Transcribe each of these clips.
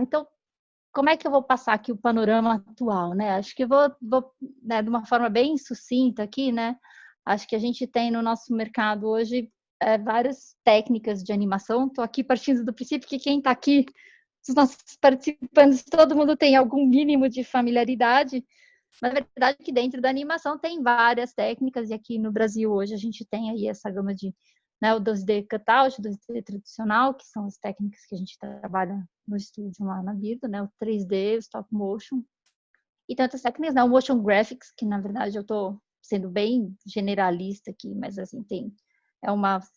Então, como é que eu vou passar aqui o panorama atual, né? Acho que eu vou né, de uma forma bem sucinta aqui, né? Acho que a gente tem no nosso mercado hoje várias técnicas de animação. Estou aqui partindo do princípio que quem está aqui, os nossos participantes, todo mundo tem algum mínimo de familiaridade, mas na verdade que dentro da animação tem várias técnicas, e aqui no Brasil hoje a gente tem aí essa gama de né, o 2D cutout, o 2D tradicional, que são as técnicas que a gente trabalha no estúdio lá na vida, né, o 3D, o stop motion, e tantas técnicas, né, o motion graphics, que na verdade eu estou sendo bem generalista aqui, mas assim,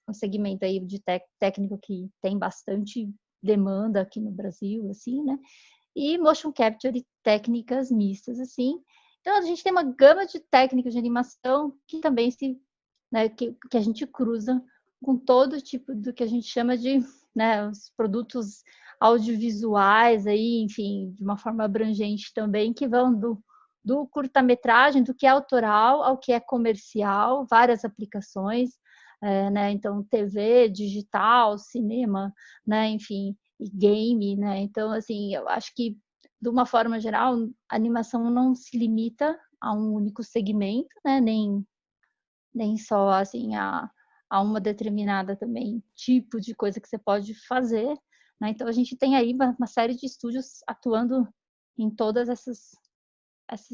um segmento aí de técnico que tem bastante demanda aqui no Brasil, assim, né, e motion capture e técnicas mistas, assim. Então, a gente tem uma gama de técnicas de animação que também né, que a gente cruza com todo tipo do que a gente chama de né, os produtos audiovisuais, aí, enfim, de uma forma abrangente também, que vão do curta-metragem, do que é autoral ao que é comercial, várias aplicações, né, então TV, digital, cinema, né, enfim, e game, né, então, assim, eu acho que, de uma forma geral, a animação não se limita a um único segmento, né, nem só assim a uma determinada também tipo de coisa que você pode fazer, né? Então a gente tem aí uma série de estúdios atuando em todas essas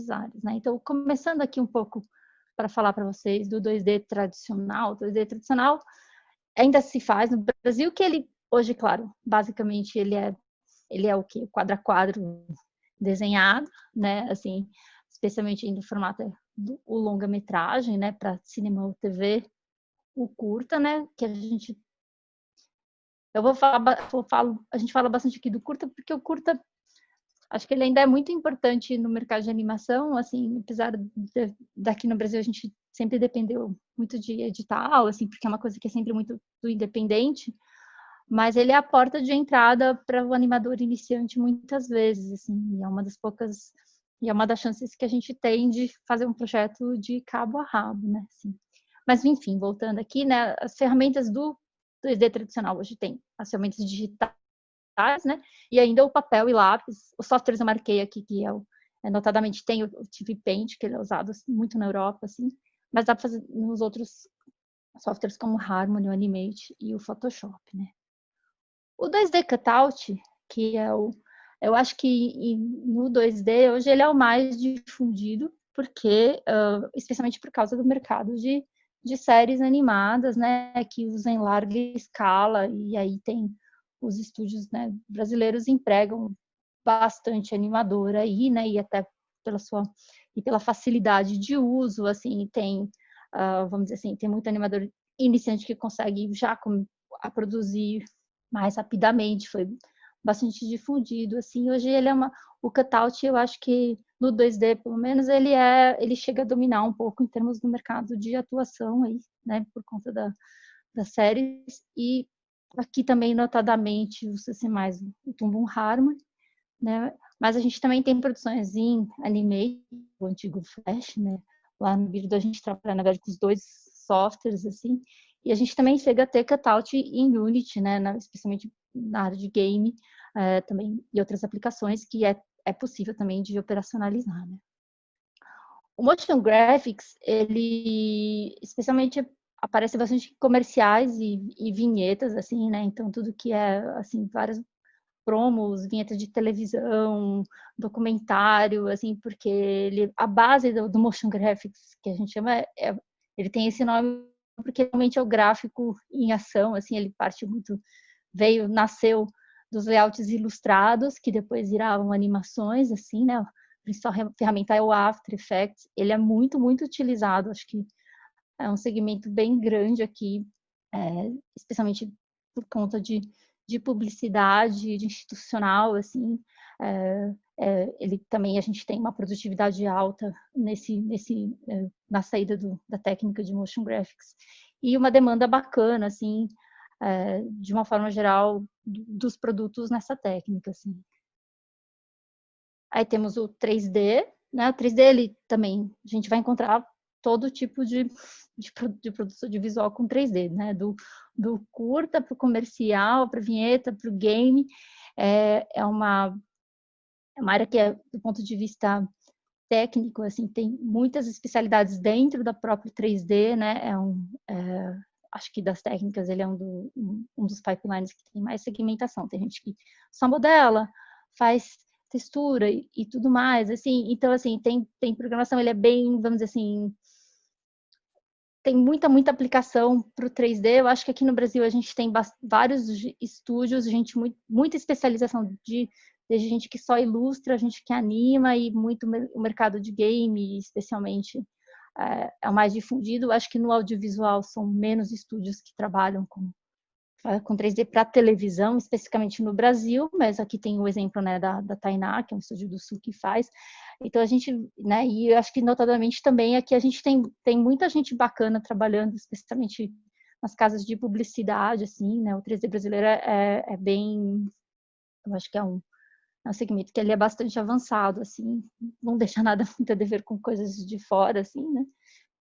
áreas, né? Então começando aqui um pouco para falar para vocês do 2D tradicional, o 2D tradicional ainda se faz no Brasil, que ele hoje, claro, basicamente ele é o que quadro a quadro desenhado, né? Assim, especialmente no formato do longa-metragem, né? Para cinema ou TV, o curta, né? Que a gente fala bastante aqui do curta, porque o curta, acho que ele ainda é muito importante no mercado de animação, assim, apesar daqui no Brasil a gente sempre dependeu muito de edital, assim, porque é uma coisa que é sempre muito do independente, mas ele é a porta de entrada para o animador iniciante muitas vezes, assim, e é uma das poucas e é uma das chances que a gente tem de fazer um projeto de cabo a rabo, né? Assim. Mas enfim, voltando aqui, né? As ferramentas do 2D tradicional hoje tem as ferramentas digitais, né? E ainda o papel e lápis. Os softwares eu marquei aqui que notadamente tem o TV Paint, que ele é usado muito na Europa, assim, mas dá para fazer nos outros softwares como o Harmony, o Animate e o Photoshop, né? O 2D Cutout, que eu acho que no 2D hoje ele é o mais difundido, porque, especialmente por causa do mercado de séries animadas, né, que usam em larga escala, e aí tem os estúdios, né, brasileiros empregam bastante animador aí, né, e até pela facilidade de uso, assim, vamos dizer assim, tem muito animador iniciante que consegue já a produzir mais rapidamente, foi bastante difundido, assim, hoje o cutout, eu acho que no 2D, pelo menos, ele chega a dominar um pouco em termos do mercado de atuação aí, né, por conta das séries, e aqui também, notadamente, usa-se mais o Toon Harmony, né, mas a gente também tem produções em Animate, o antigo Flash, né, lá no Birdo a gente trabalha, na verdade, com os dois softwares, assim, e a gente também chega a ter cutout em Unity, né, especialmente na área de game, também, e outras aplicações que é possível também de operacionalizar, né. O Motion Graphics, ele especialmente aparece bastante em comerciais e vinhetas, assim, né, então tudo que é, assim, várias promos, vinhetas de televisão, documentário, assim, porque a base do motion graphics, que a gente chama, ele tem esse nome porque realmente é o gráfico em ação, assim, ele nasceu dos layouts ilustrados, que depois viravam animações, assim, né, a principal ferramenta é o After Effects, ele é muito, muito utilizado, acho que é um segmento bem grande aqui, especialmente por conta de publicidade, de institucional, assim, ele também, a gente tem uma produtividade alta na saída da técnica de motion graphics, e uma demanda bacana, assim, de uma forma geral, dos produtos nessa técnica, assim. Aí temos o 3D, né? O 3D, ele também, a gente vai encontrar todo tipo de produção audiovisual com 3D, né? Do curta para o comercial, para a vinheta, para o game. É uma área que, do ponto de vista técnico, assim, tem muitas especialidades dentro da própria 3D, né? Acho que das técnicas ele é um dos pipelines que tem mais segmentação. Tem gente que só modela, faz textura e tudo mais, assim. Então, assim, tem programação, ele é bem, vamos dizer assim, tem muita aplicação para o 3D. Eu acho que aqui no Brasil a gente tem vários estúdios, gente muita especialização desde gente que só ilustra, gente que anima, e muito o mercado de game, especialmente, é o mais difundido. Acho que no audiovisual são menos estúdios que trabalham com 3D para televisão, especificamente no Brasil, mas aqui tem o exemplo, né, da Tainá, que é um estúdio do Sul que faz. Então a gente, né, e eu acho que notadamente também aqui a gente tem muita gente bacana trabalhando, especificamente nas casas de publicidade, assim, né, o 3D brasileiro é bem, eu acho que é um segmento que ele é bastante avançado, assim, não deixa nada muito a dever com coisas de fora, assim, né.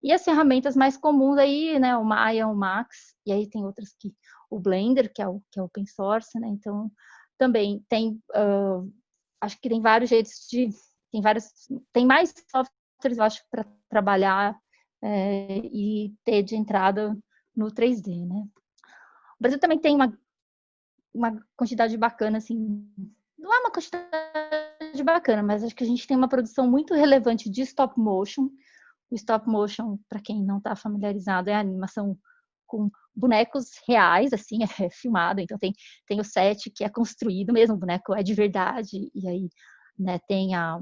E as ferramentas mais comuns aí, né, o Maya, o Max, e aí tem outras que o Blender, que é open source, né? Então também tem, acho que tem vários jeitos tem mais softwares, eu acho, para trabalhar e ter de entrada no 3D, né? O Brasil também tem uma quantidade bacana, assim, não é uma quantidade bacana, mas acho que a gente tem uma produção muito relevante de stop motion. O stop motion, para quem não está familiarizado, é a animação com bonecos reais, assim, é filmado, então tem o set que é construído mesmo, o boneco é de verdade, e aí, né, tem a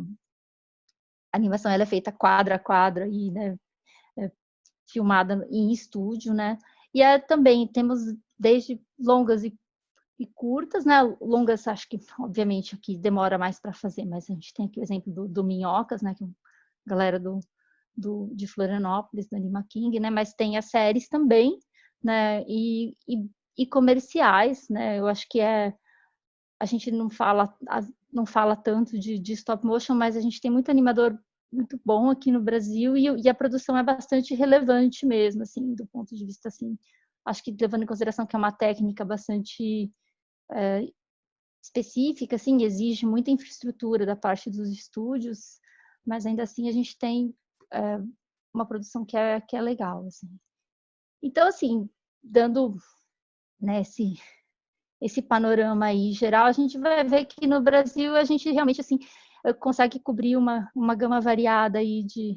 animação, ela é feita quadro a quadro, e, né, filmada em estúdio, né, e também temos desde longas e curtas, né, longas, acho que, obviamente, aqui demora mais para fazer, mas a gente tem aqui o exemplo do Minhocas, né, que é a galera de Florianópolis, do Anima King, né? Mas tem as séries também, né? E comerciais, né? Eu acho que a gente não fala tanto de stop motion, mas a gente tem muito animador muito bom aqui no Brasil, e a produção é bastante relevante mesmo, assim, do ponto de vista, assim, acho que levando em consideração que é uma técnica bastante específica, assim, exige muita infraestrutura da parte dos estúdios, mas ainda assim a gente tem uma produção que é legal, assim. Então, assim, dando, né, esse panorama aí geral, a gente vai ver que no Brasil a gente realmente, assim, consegue cobrir uma gama variada aí de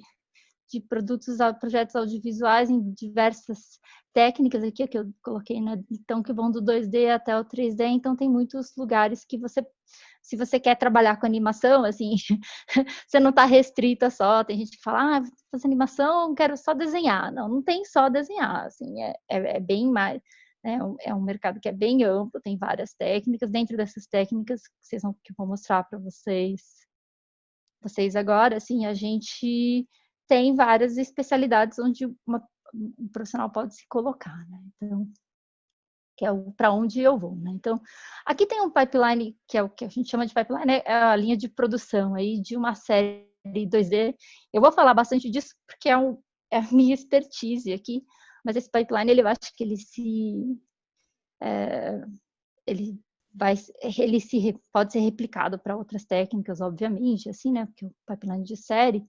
projetos audiovisuais em diversas técnicas aqui, que eu coloquei, né? Então, que vão do 2D até o 3D, então tem muitos lugares que se você quer trabalhar com animação, assim, você não está restrita só, tem gente que fala, vou fazer animação, quero só desenhar. Não tem só desenhar, assim, é bem mais, né? É um mercado que é bem amplo, tem várias técnicas, dentro dessas técnicas, que eu vou mostrar para vocês agora, assim, a gente tem várias especialidades onde um profissional pode se colocar, né? Então, que é para onde eu vou, né? Então, aqui tem um pipeline, que é o que a gente chama de pipeline, é a linha de produção aí de uma série 2D. Eu vou falar bastante disso porque é a minha expertise aqui, mas esse pipeline, eu acho que ele pode ser replicado para outras técnicas, obviamente, assim, né? Porque o pipeline de série,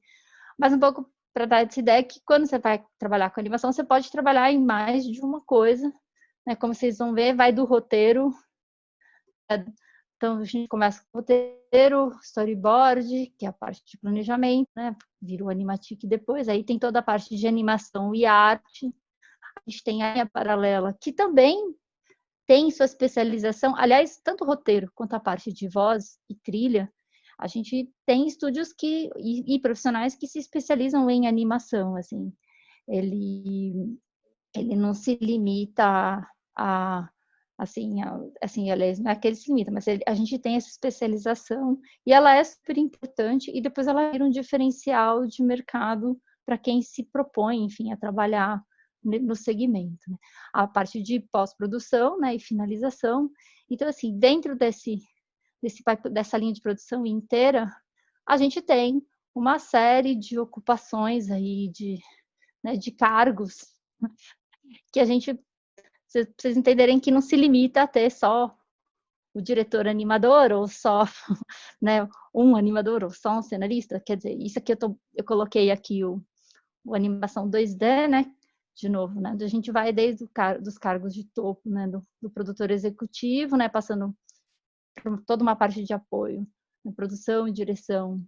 mas um pouco para dar essa ideia que quando você vai trabalhar com animação, você pode trabalhar em mais de uma coisa, né? Como vocês vão ver, vai do roteiro. Então, a gente começa com o roteiro, storyboard, que é a parte de planejamento, né? Vira o animatic depois, aí tem toda a parte de animação e arte. A gente tem a linha paralela, que também tem sua especialização. Aliás, tanto o roteiro quanto a parte de voz e trilha, a gente tem estúdios e profissionais que se especializam em animação, assim. Ele não se limita assim, aliás, não é que ele se limita, mas a gente tem essa especialização e ela é super importante, e depois ela vira um diferencial de mercado para quem se propõe, enfim, a trabalhar no segmento, né? A parte de pós-produção, né, e finalização. Então, assim, dentro dessa linha de produção inteira, a gente tem uma série de ocupações aí né, de cargos, que a gente, vocês entenderem que não se limita a ter só o diretor animador, ou só, né, um animador, ou só um cenarista. Quer dizer, isso aqui eu coloquei aqui o animação 2D, né, de novo, né, a gente vai desde dos cargos de topo, né, do produtor executivo, né, passando por toda uma parte de apoio, na produção e direção,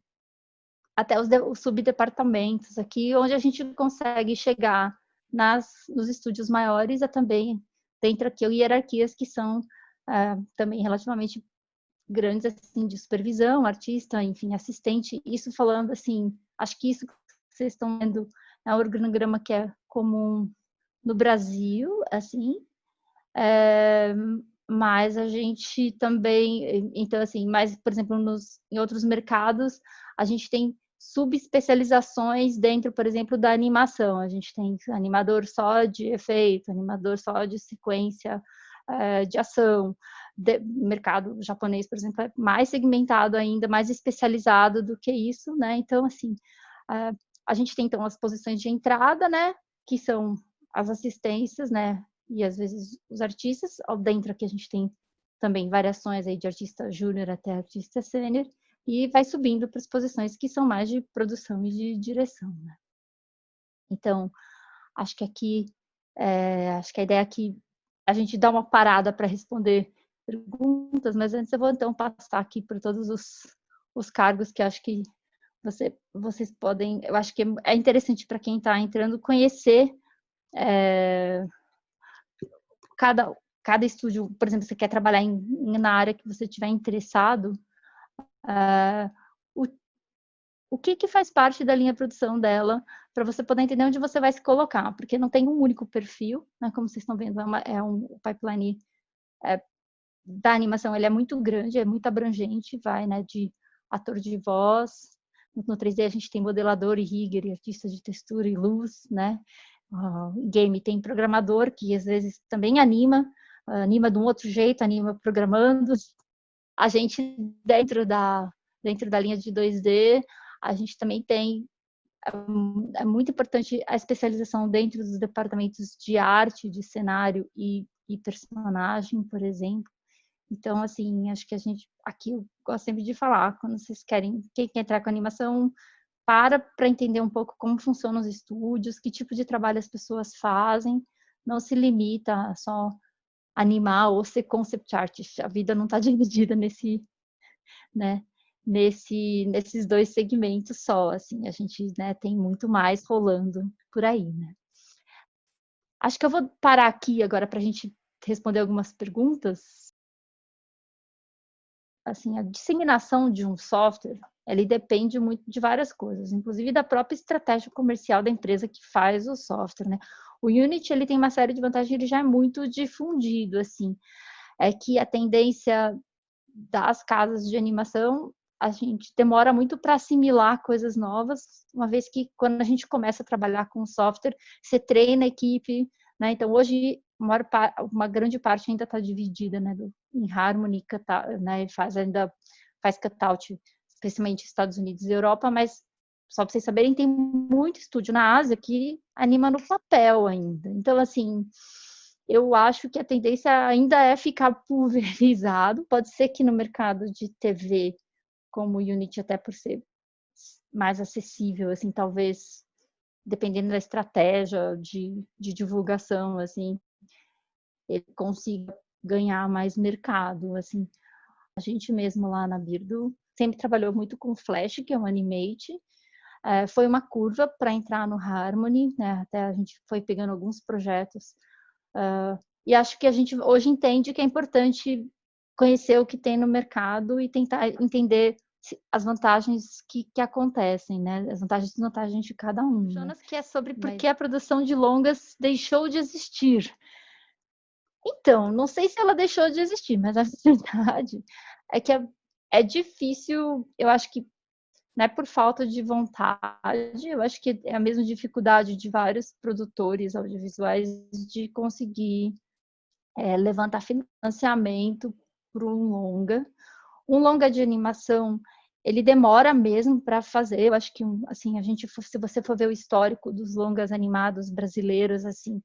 até os subdepartamentos aqui, onde a gente consegue chegar nos estúdios maiores, e também dentro aqui hierarquias que são também relativamente grandes, assim, de supervisão, artista, enfim, assistente. Isso falando, assim, acho que isso que vocês estão vendo é um organograma que é comum no Brasil, assim, mas a gente também, então, assim, mas, por exemplo, em outros mercados, a gente tem subespecializações dentro, por exemplo, da animação. A gente tem animador só de efeito, animador só de sequência de ação. Mercado japonês, por exemplo, é mais segmentado ainda, mais especializado do que isso, né? Então, assim, a gente tem, então, as posições de entrada, né? Que são as assistências, né? E às vezes os artistas. Dentro aqui a gente tem também variações aí de artista júnior até artista sênior, e vai subindo para as posições que são mais de produção e de direção, né? Então, acho que aqui, acho que a ideia é que a gente dá uma parada para responder perguntas, mas antes eu vou então passar aqui por todos os cargos que acho que vocês podem, eu acho que é interessante para quem está entrando conhecer cada estúdio. Por exemplo, você quer trabalhar na área que você estiver interessado, o que faz parte da linha de produção dela, para você poder entender onde você vai se colocar, porque não tem um único perfil, né? Como vocês estão vendo, o pipeline da animação, ele é muito grande, é muito abrangente, vai, né, de ator de voz. No 3D a gente tem modelador e rigger, e artista de textura e luz, né? Game tem programador, que às vezes também anima de um outro jeito, anima programando. A gente, dentro da linha de 2D, a gente também tem, é muito importante a especialização dentro dos departamentos de arte, de cenário e personagem, por exemplo. Então, assim, acho que a gente, aqui eu gosto sempre de falar, quando vocês quem quer entrar com animação, para entender um pouco como funcionam os estúdios, que tipo de trabalho as pessoas fazem, não se limita a só animar ou ser concept artist. A vida não está dividida né, nesses dois segmentos só, assim, a gente, né, tem muito mais rolando por aí, né. Acho que eu vou parar aqui agora para a gente responder algumas perguntas. Assim, a disseminação de um software, ele depende muito de várias coisas, inclusive da própria estratégia comercial da empresa que faz o software, né. O Unity, ele tem uma série de vantagens, ele já é muito difundido, assim, é que a tendência das casas de animação, a gente demora muito para assimilar coisas novas, uma vez que quando a gente começa a trabalhar com software, você treina a equipe, né? Então, hoje, uma grande parte ainda está dividida, né? Em Harmony, né? Ainda faz cutout, especialmente Estados Unidos e Europa, mas só para vocês saberem, tem muito estúdio na Ásia que anima no papel ainda. Então, assim, eu acho que a tendência ainda é ficar pulverizado. Pode ser que no mercado de TV, como o Unity, até por ser mais acessível, assim, talvez, dependendo da estratégia de divulgação, assim, ele consiga ganhar mais mercado, assim. A gente mesmo lá na Birdo sempre trabalhou muito com Flash, que é um animate. Foi uma curva para entrar no Harmony, né? Até a gente foi pegando alguns projetos. E acho que a gente hoje entende que é importante conhecer o que tem no mercado e tentar entender as vantagens que acontecem, né? As vantagens e desvantagens de cada um. Né? Que é sobre por que a produção de longas deixou de existir. Então, não sei se ela deixou de existir, mas a verdade é que é difícil, eu acho que não é por falta de vontade, eu acho que é a mesma dificuldade de vários produtores audiovisuais de conseguir levantar financiamento para um longa. Um longa de animação, ele demora mesmo para fazer. Eu acho que, assim, se você for ver o histórico dos longas animados brasileiros, assim,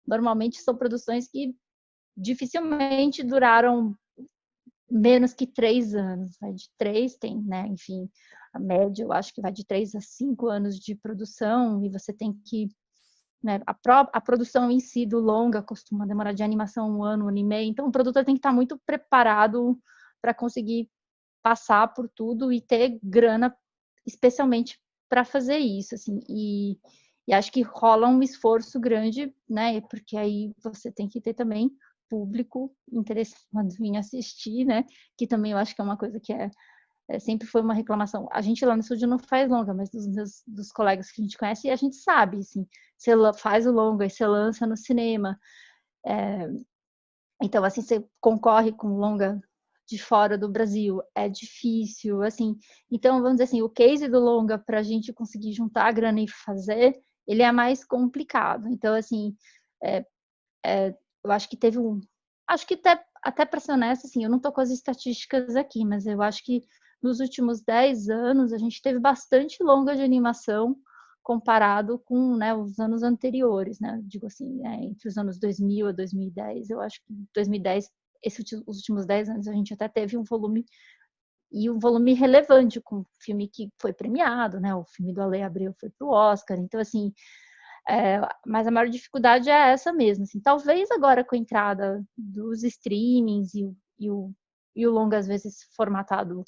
normalmente são produções que dificilmente duraram menos que 3 anos. Vai de 3, tem, né? Enfim, a média eu acho que vai de 3 a 5 anos de produção, e você tem que, né, a produção em si do longa costuma demorar de animação 1 ano e meio, então o produtor tem que estar muito preparado para conseguir passar por tudo e ter grana especialmente para fazer isso, assim, e acho que rola um esforço grande, né, porque aí você tem que ter também público interessado em assistir, né, que também eu acho que é uma coisa que sempre foi uma reclamação. A gente lá no estúdio não faz longa, mas dos colegas que a gente conhece, a gente sabe, assim, você faz o longa e você lança no cinema. Então, assim, você concorre com longa de fora do Brasil, é difícil, assim. Então, vamos dizer assim, o case do longa para a gente conseguir juntar a grana e fazer, ele é mais complicado. Então, assim, eu acho que teve acho que até para ser honesta, assim, eu não estou com as estatísticas aqui, mas eu acho que nos últimos 10 anos a gente teve bastante longa de animação comparado com, né, os anos anteriores, né? Digo assim, entre os anos 2000 a 2010, eu acho que 2010, os últimos 10 anos a gente até teve um volume relevante com o filme que foi premiado, né? O filme do Ale Abreu foi para o Oscar, então assim, mas a maior dificuldade é essa mesmo. Assim, talvez agora com a entrada dos streamings e o longa, às vezes, formatado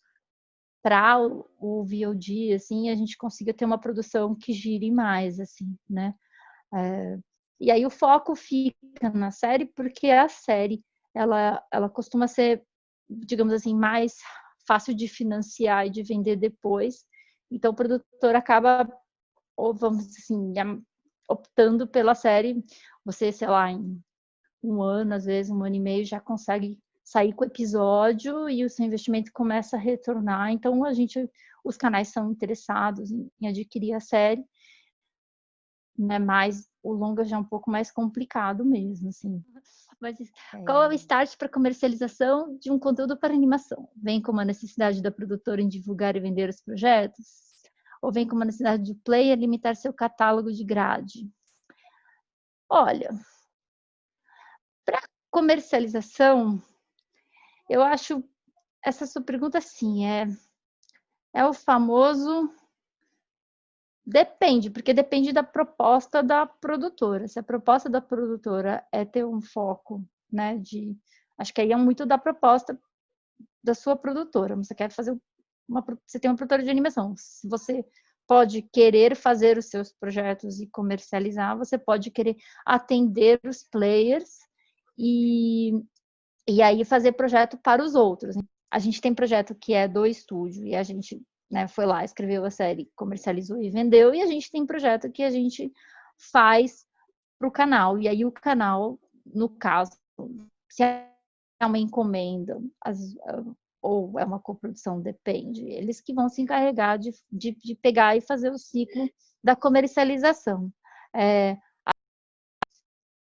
para o VOD, assim, a gente consiga ter uma produção que gire mais, assim, né? E aí o foco fica na série, porque a série, ela costuma ser, digamos assim, mais fácil de financiar e de vender depois. Então o produtor acaba, ou vamos dizer assim, optando pela série. Você, sei lá, em 1 ano, às vezes 1 ano e meio, já consegue sair com o episódio e o seu investimento começa a retornar. Então os canais são interessados em adquirir a série, né? Mas o longa já é um pouco mais complicado mesmo, assim. Mas qual é o start para comercialização de um conteúdo para animação? Vem com uma necessidade da produtora em divulgar e vender os projetos? Ou vem com uma necessidade do player limitar seu catálogo de grade? Olha, para comercialização, eu acho essa sua pergunta, assim, é o famoso depende, porque depende da proposta da produtora. Se a proposta da produtora é ter um foco, né, acho que aí é muito da proposta da sua produtora. Você quer fazer você tem uma produtora de animação. Se você pode querer fazer os seus projetos e comercializar, você pode querer atender os players e aí fazer projeto para os outros. A gente tem projeto que é do estúdio e a gente, né, foi lá, escreveu a série, comercializou e vendeu, e a gente tem projeto que a gente faz para o canal. E aí o canal, no caso, se é uma encomenda ou é uma coprodução, depende, eles que vão se encarregar de pegar e fazer o ciclo da comercialização.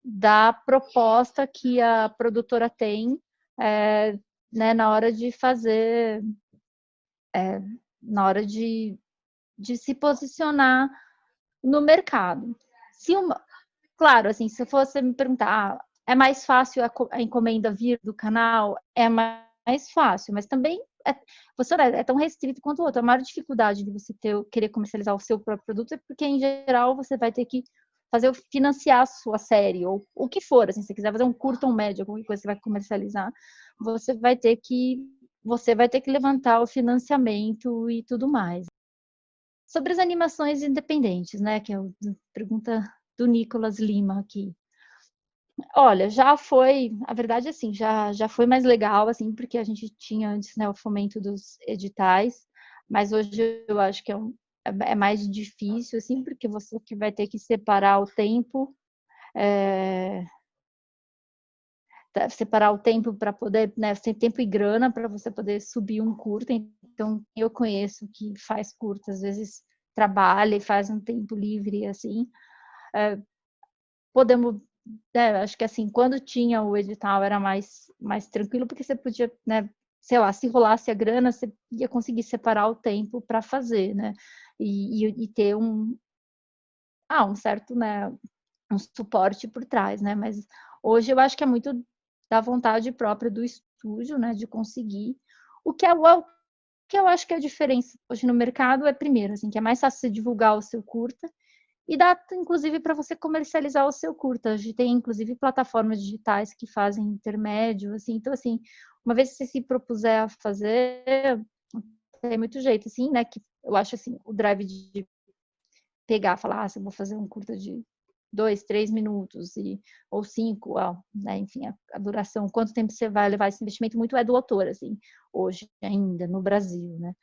Da proposta que a produtora tem, né, na hora de fazer, na hora de se posicionar no mercado. Claro, assim, se fosse me perguntar, é mais fácil a encomenda vir do canal? É mais fácil, mas também você é tão restrito quanto o outro. A maior dificuldade de você querer comercializar o seu próprio produto é porque, em geral, você vai ter que financiar a sua série, ou o que for, assim, se você quiser fazer um curto ou um médio, qualquer coisa que você vai comercializar, você vai ter que levantar o financiamento e tudo mais. Sobre as animações independentes, né, que é a pergunta do Nicolas Lima aqui. Olha, a verdade, assim, já foi mais legal, assim, porque a gente tinha antes, né, o fomento dos editais, mas hoje eu acho que é mais difícil, assim, porque você que vai ter que separar o tempo, para poder, né, ter tempo e grana para você poder subir um curta. Então, eu conheço que faz curta, às vezes trabalha e faz um tempo livre, assim. Podemos, acho que assim, quando tinha o edital era mais tranquilo, porque você podia, né, sei lá, se rolasse a grana, você ia conseguir separar o tempo para fazer, né? E ter um certo, né, um suporte por trás, né? Mas hoje eu acho que é muito da vontade própria do estúdio, né, de conseguir. O que eu acho que é a diferença hoje no mercado é, primeiro, assim, que é mais fácil você divulgar o seu curta e dá, inclusive, para você comercializar o seu curta. Hoje tem, inclusive, plataformas digitais que fazem intermédio, assim. Então, assim, uma vez que você se propuser a fazer, tem muito jeito, assim, né? Que eu acho, assim, o drive de pegar, falar, eu vou fazer um curta de 2, 3 minutos, ou 5, né, enfim, a duração, quanto tempo você vai levar esse investimento, muito é do autor, assim, hoje ainda, no Brasil, né.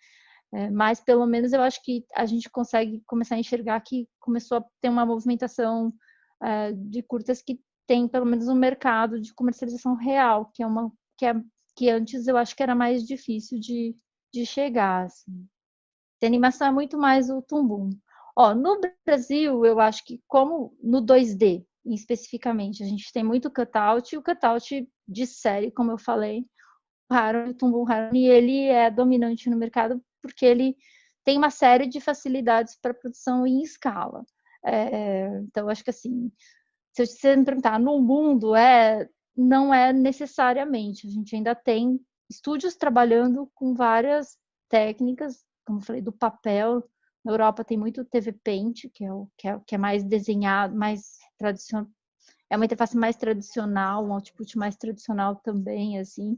Mas, pelo menos, eu acho que a gente consegue começar a enxergar que começou a ter uma movimentação de curtas que tem, pelo menos, um mercado de comercialização real, que antes eu acho que era mais difícil de chegar, assim. A animação é muito mais o tumbum. No Brasil, eu acho que como no 2D, especificamente, a gente tem muito cutout, e o cutout de série, como eu falei, o Tumbum Harmony, ele é dominante no mercado porque ele tem uma série de facilidades para produção em escala. Então, acho que assim, se você me perguntar, no mundo, não é necessariamente. A gente ainda tem estúdios trabalhando com várias técnicas, como eu falei, do papel. Na Europa tem muito TV Paint, que é mais desenhado, mais tradicional. É uma interface mais tradicional, um output mais tradicional também, assim,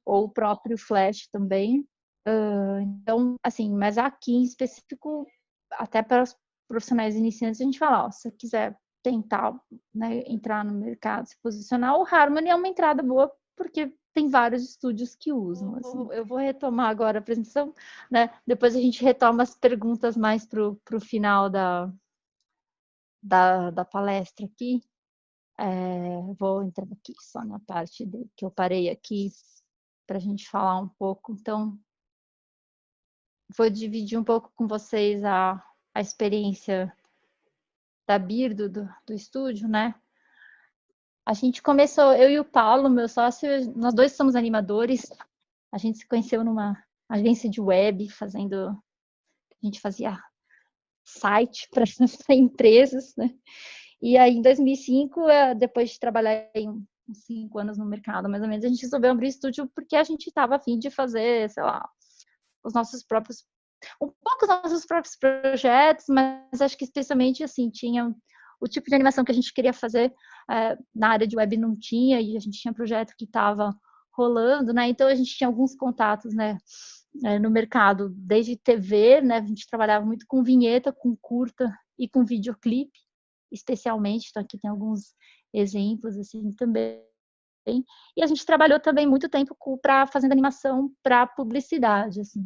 ou o próprio Flash também. Então, assim, mas aqui em específico, até para os profissionais iniciantes, a gente fala, se você quiser tentar, né, entrar no mercado, se posicionar, o Harmony é uma entrada boa, porque tem vários estúdios que usam. Assim. Eu vou retomar agora a apresentação, né? Depois a gente retoma as perguntas mais para o final da palestra aqui. Vou entrar aqui só na parte que eu parei aqui para a gente falar um pouco. Então, vou dividir um pouco com vocês a experiência da BIR, do estúdio, né? A gente começou, eu e o Paulo, meu sócio, nós dois somos animadores. A gente se conheceu numa agência de web, a gente fazia site para empresas, né? E aí, em 2005, depois de trabalhar uns 5 anos no mercado, mais ou menos, a gente resolveu abrir estúdio porque a gente estava a fim de fazer, sei lá, um pouco os nossos próprios projetos, mas acho que especialmente, assim, tinha o tipo de animação que a gente queria fazer na área de web não tinha, e a gente tinha projeto que estava rolando, né? Então, a gente tinha alguns contatos, né? No mercado, desde TV, né? A gente trabalhava muito com vinheta, com curta e com videoclipe, especialmente. Então, aqui tem alguns exemplos, assim, também. E a gente trabalhou também muito tempo fazendo animação para publicidade, assim.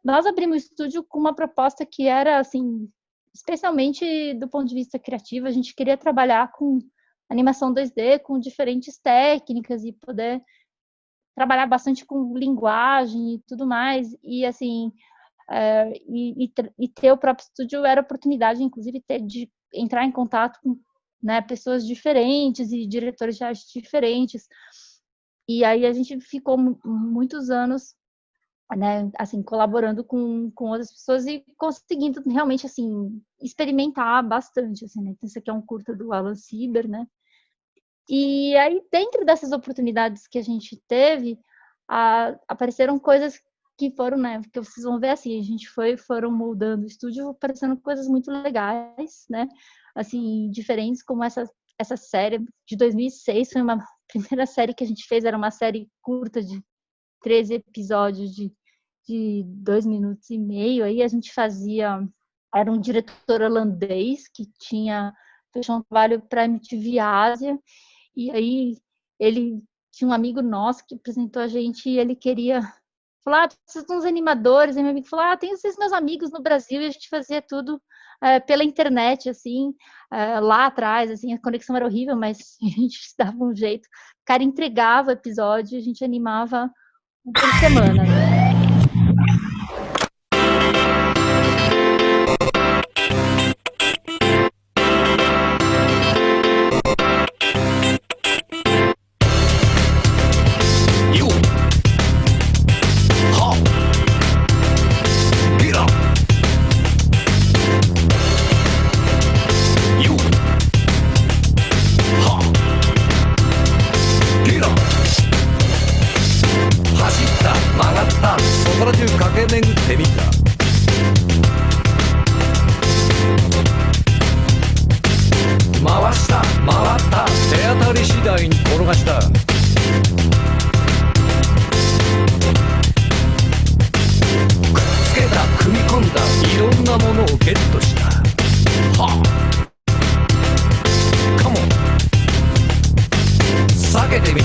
Nós abrimos o estúdio com uma proposta que era, assim, especialmente do ponto de vista criativo, a gente queria trabalhar com animação 2D, com diferentes técnicas e poder trabalhar bastante com linguagem e tudo mais. E, assim, e ter o próprio estúdio era oportunidade, inclusive, de entrar em contato com, né, pessoas diferentes e diretores de arte diferentes. E aí a gente ficou muitos anos, né, assim, colaborando com outras pessoas e conseguindo realmente, assim, experimentar bastante, assim, né? Então, isso aqui é um curta do Alan Sieber, né? E aí, dentro dessas oportunidades que a gente teve, apareceram coisas que foram, né, que vocês vão ver assim, a gente foram moldando o estúdio, aparecendo coisas muito legais, né, assim, diferentes, como essa série de 2006, foi uma primeira série que a gente fez, era uma série curta de 13 episódios de 2 minutos e meio, aí a gente era um diretor holandês que fechou um trabalho para a MTV Ásia, e aí ele tinha um amigo nosso que apresentou a gente e ele queria falar, precisa de uns animadores, e meu amigo falou, tem esses meus amigos no Brasil, e a gente fazia tudo pela internet, assim, lá atrás, assim, a conexão era horrível, mas a gente dava um jeito. O cara entregava o episódio, a gente animava por semana, né? 次第に転がした。くっつけた組み込んだいろんなものをゲットした。はあカモン避けてみ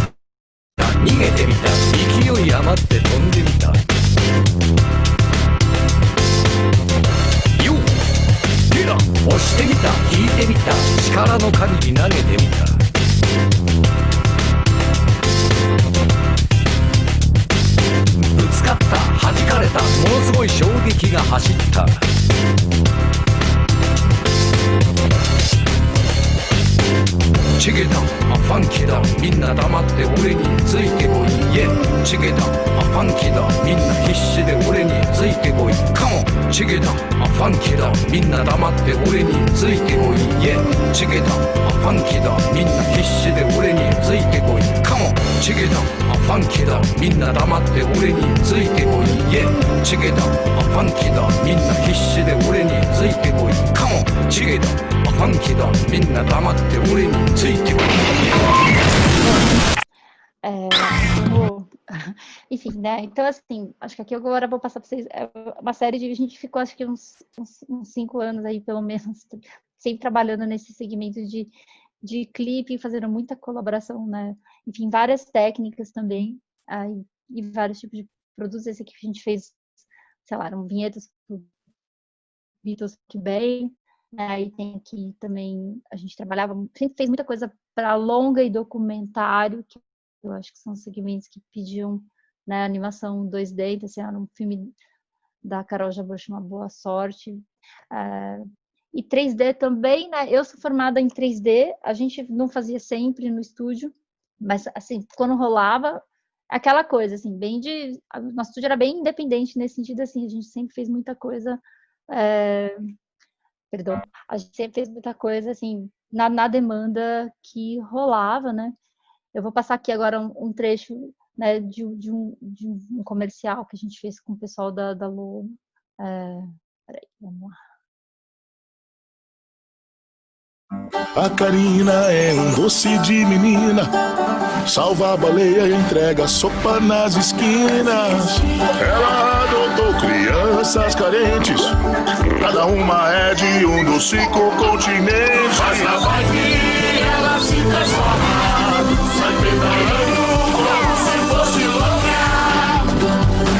た逃げてみた勢い余って飛んでみた。よっリラ押してみた引いてみた力の限り投げてみた。ぶつかった弾かれたものすごい衝撃が走った。チゲだファンキーだみんな黙って俺についてこい。イェチゲだファンキーだみんな必死で俺についてこい。カモンチゲだファンキーだみんな黙って俺についてこい。イェチゲだファンキーだみんな必死で俺についてこい。カモンチゲだファンキーだみんな黙って俺についてこい。イェチゲだファンキーだみんな必死で俺についてこい。カモンチゲだファンキーだみんな黙って俺についてこい。Enfim, né? Então, assim, acho que aqui agora eu vou passar para vocês uma série de... A gente ficou, acho que uns 5 anos aí, pelo menos, sempre trabalhando nesse segmento de clipe, fazendo muita colaboração, né? Enfim, várias técnicas também, aí, e vários tipos de produtos. Esse aqui que a gente fez, sei lá, vinhetas pro Beatles que bem, né? Aí tem aqui também, a gente trabalhava, sempre fez muita coisa para longa e documentário, que eu acho que são segmentos que pediam, né, animação 2D, então, assim, era um filme da Carol Jabush, Uma Boa Sorte. E 3D também, né? Eu sou formada em 3D, a gente não fazia sempre no estúdio, mas, assim, quando rolava, aquela coisa, assim, bem de... Nosso estúdio era bem independente nesse sentido, assim, a gente sempre fez muita coisa... Perdão, a gente sempre fez muita coisa, assim, na demanda que rolava, né? Eu vou passar aqui agora um trecho, né, de um comercial que a gente fez com o pessoal da Lobo. Peraí, vamos lá. A Karina é um doce de menina, salva a baleia e entrega sopa nas esquinas. Ela adotou crianças carentes, cada uma é de um dos 5 continentes. Mas na vibe ela se transforma, sai pedalando como se fosse louca.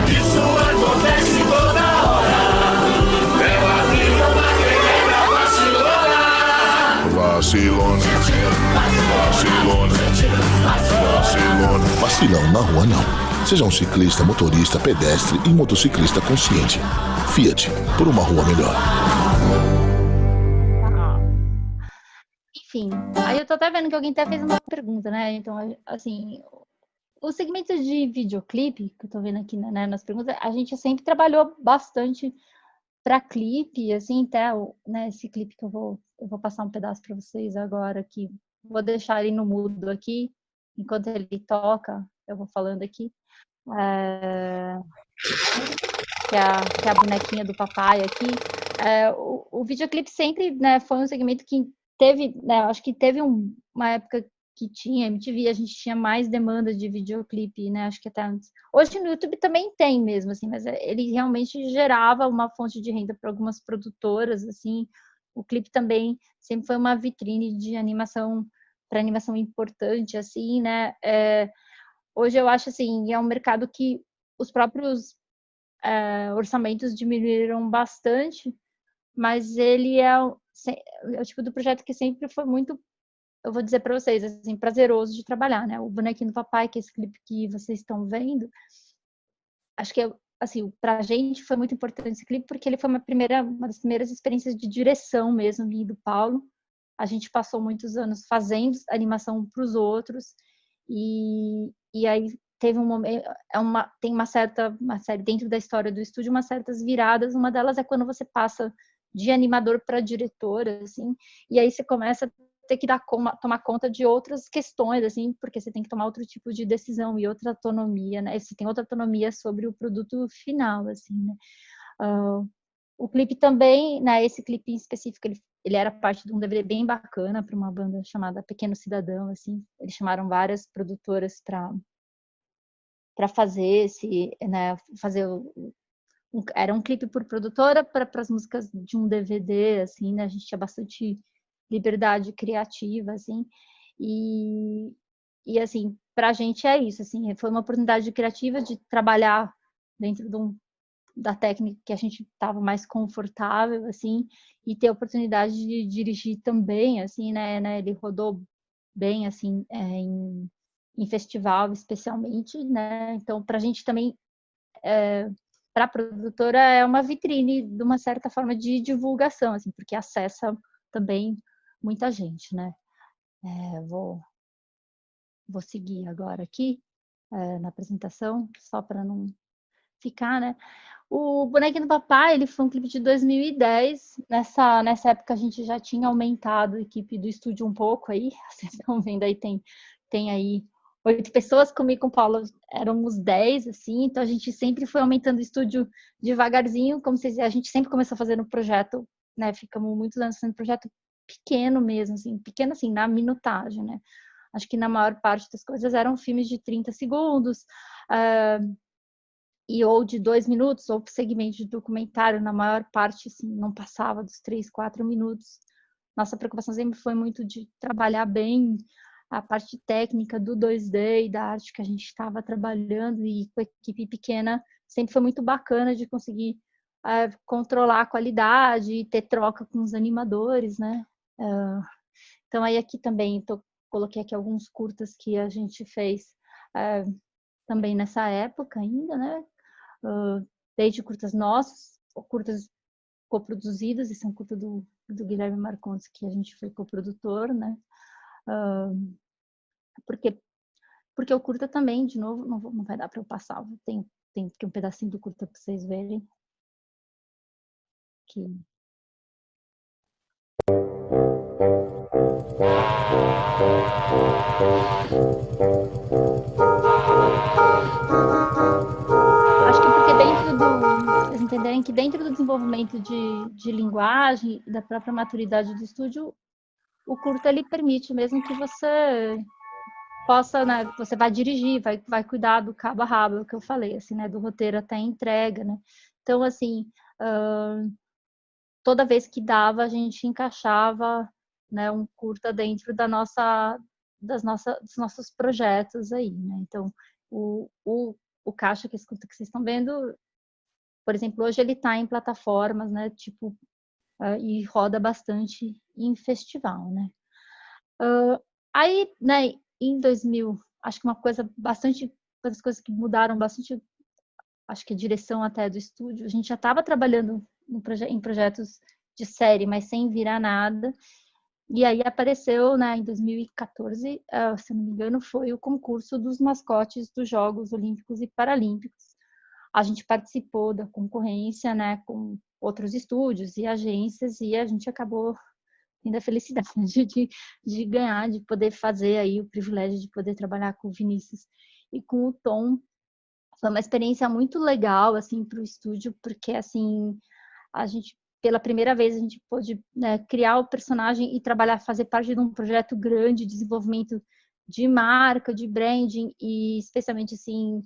Isso acontece toda hora, ela vira uma guerreira vacilona. Vacilona, vacilona, vacilona. Vacilão na rua não. Seja um ciclista, motorista, pedestre e motociclista consciente. Fiat, por uma rua melhor. Enfim, aí eu tô até vendo que alguém até fez uma pergunta, né? Então, assim, o segmento de videoclipe, que eu tô vendo aqui, né, nas perguntas, a gente sempre trabalhou bastante para clipe, assim, até, né, esse clipe que eu vou passar um pedaço para vocês agora aqui. Vou deixar ele no mudo aqui, enquanto ele toca, eu vou falando aqui. Que é a bonequinha do papai aqui. O videoclipe sempre, né, foi um segmento que teve, né, acho que teve uma época que tinha MTV, a gente tinha mais demanda de videoclipe, né, acho que até antes. Hoje no YouTube também tem mesmo, assim, mas ele realmente gerava uma fonte de renda para algumas produtoras, assim. O clipe também sempre foi uma vitrine de animação, para animação importante, assim, né. Hoje eu acho, assim, é um mercado que os próprios orçamentos diminuíram bastante, mas ele é o tipo do projeto que sempre foi muito, eu vou dizer para vocês, assim, prazeroso de trabalhar, né? O Bonequinho do Papai, que é esse clipe que vocês estão vendo, acho que, assim, para a gente foi muito importante esse clipe, porque ele foi uma das primeiras experiências de direção mesmo, minha e do Paulo. A gente passou muitos anos fazendo animação para os outros, e aí teve um momento, tem uma série dentro da história do estúdio, umas certas viradas. Uma delas é quando você passa de animador para diretor, assim, e aí você começa a ter que tomar conta de outras questões, assim, porque você tem que tomar outro tipo de decisão e outra autonomia, né? Você tem outra autonomia sobre o produto final, assim, né? O clipe também, né, esse clipe em específico, ele ele era parte de um DVD bem bacana para uma banda chamada Pequeno Cidadão, assim. Eles chamaram várias produtoras para fazer esse, né, fazer era um clipe por produtora para as músicas de um DVD, assim, né? A gente tinha bastante liberdade criativa, assim. E assim, para a gente é isso, assim, foi uma oportunidade criativa de trabalhar dentro da técnica que a gente estava mais confortável, assim, e ter a oportunidade de dirigir também, assim, né? Ele rodou bem, assim, em festival, especialmente, né? Então, para a gente também, para a produtora, é uma vitrine de uma certa forma de divulgação, assim, porque acessa também muita gente, né? Vou seguir agora aqui na apresentação, só para não ficar, né? O Bonequinho do Papai, ele foi um clipe de 2010. Nessa época a gente já tinha aumentado a equipe do estúdio um pouco aí. Vocês estão vendo aí, tem aí 8 pessoas, comigo e com o Paulo éramos 10, assim. Então a gente sempre foi aumentando o estúdio devagarzinho, como vocês, a gente sempre começou fazendo projeto, né? Ficamos muitos anos fazendo projeto pequeno mesmo, assim, pequeno assim, na minutagem, né? Acho que na maior parte das coisas eram filmes de 30 segundos, ou de 2 minutos, ou segmento de documentário, na maior parte, assim, não passava dos 3, 4 minutos. Nossa preocupação sempre foi muito de trabalhar bem a parte técnica do 2D e da arte que a gente estava trabalhando, e com a equipe pequena sempre foi muito bacana de conseguir controlar a qualidade e ter troca com os animadores, né? Então aí aqui também coloquei aqui alguns curtas que a gente fez também nessa época ainda, né? Desde curtas nossos, curtas coproduzidas, e são curtas do Guilherme Marcondes, que a gente foi coprodutor, né? Porque o curta também, de novo, não vai dar para eu passar, tem aqui um pedacinho do curta para vocês verem. Que acho que porque vocês entenderem que dentro do desenvolvimento de linguagem e da própria maturidade do estúdio, o curta ele permite mesmo que você possa, né, você vai dirigir, vai cuidar do cabo a rabo, é o que eu falei, assim, né, do roteiro até a entrega, né? Então, assim, toda vez que dava, a gente encaixava, né, um curta dentro dos nossos projetos aí, né? Então, o caixa que vocês estão vendo, por exemplo, hoje ele está em plataformas, né, tipo, e roda bastante em festival, né? Aí, né, em 2000, acho que uma das coisas que mudaram bastante, acho que a direção até do estúdio, a gente já estava trabalhando em projetos de série, mas sem virar nada. E aí apareceu, né, em 2014, se não me engano, foi o concurso dos mascotes dos Jogos Olímpicos e Paralímpicos. A gente participou da concorrência, né, com outros estúdios e agências, e a gente acabou tendo a felicidade de ganhar, de poder fazer aí o privilégio de poder trabalhar com o Vinícius e com o Tom. Foi uma experiência muito legal, assim, para o estúdio, porque, assim, a gente, pela primeira vez, a gente pôde, né, criar o personagem e trabalhar, fazer parte de um projeto grande de desenvolvimento de marca, de branding, e especialmente, assim,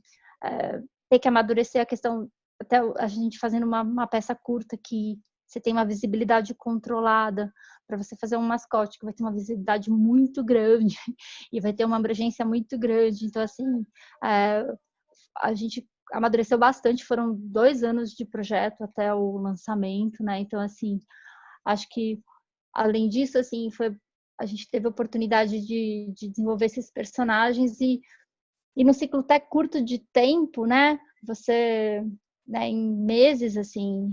ter que amadurecer a questão, até a gente fazendo uma peça curta que você tem uma visibilidade controlada, para você fazer um mascote que vai ter uma visibilidade muito grande e vai ter uma abrangência muito grande. Então, assim, a gente amadureceu bastante, foram 2 anos de projeto até o lançamento, né? Então, assim, acho que, além disso, assim, a gente teve a oportunidade de desenvolver esses personagens e no ciclo até curto de tempo, né? Você, né, em meses, assim,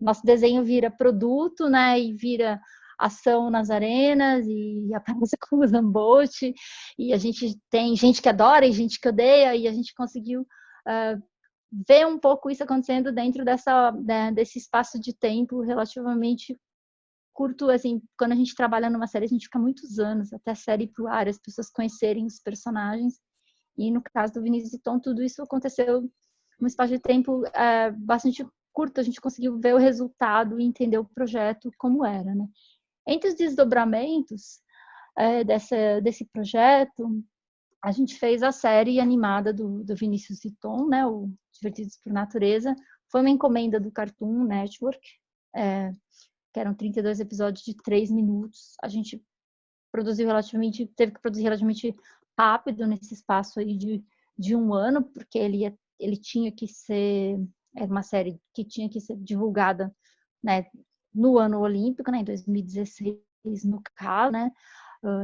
nosso desenho vira produto, né? E vira ação nas arenas e aparece com o Zambotti, e a gente tem gente que adora e gente que odeia, e a gente conseguiu ver um pouco isso acontecendo dentro desse espaço de tempo relativamente curto. Assim, quando a gente trabalha numa série, a gente fica muitos anos até a série ir pro ar, as pessoas conhecerem os personagens. E no caso do Vinícius e Tom, tudo isso aconteceu num espaço de tempo bastante curto, a gente conseguiu ver o resultado e entender o projeto como era, né? Entre os desdobramentos desse projeto, a gente fez a série animada do Vinícius e Tom, né? O Divertidos por Natureza. Foi uma encomenda do Cartoon Network, que eram 32 episódios de 3 minutos. A gente teve que produzir relativamente rápido nesse espaço aí de um ano, porque ele tinha que ser, era uma série que tinha que ser divulgada, né, no ano olímpico, né, em 2016 no caso, né,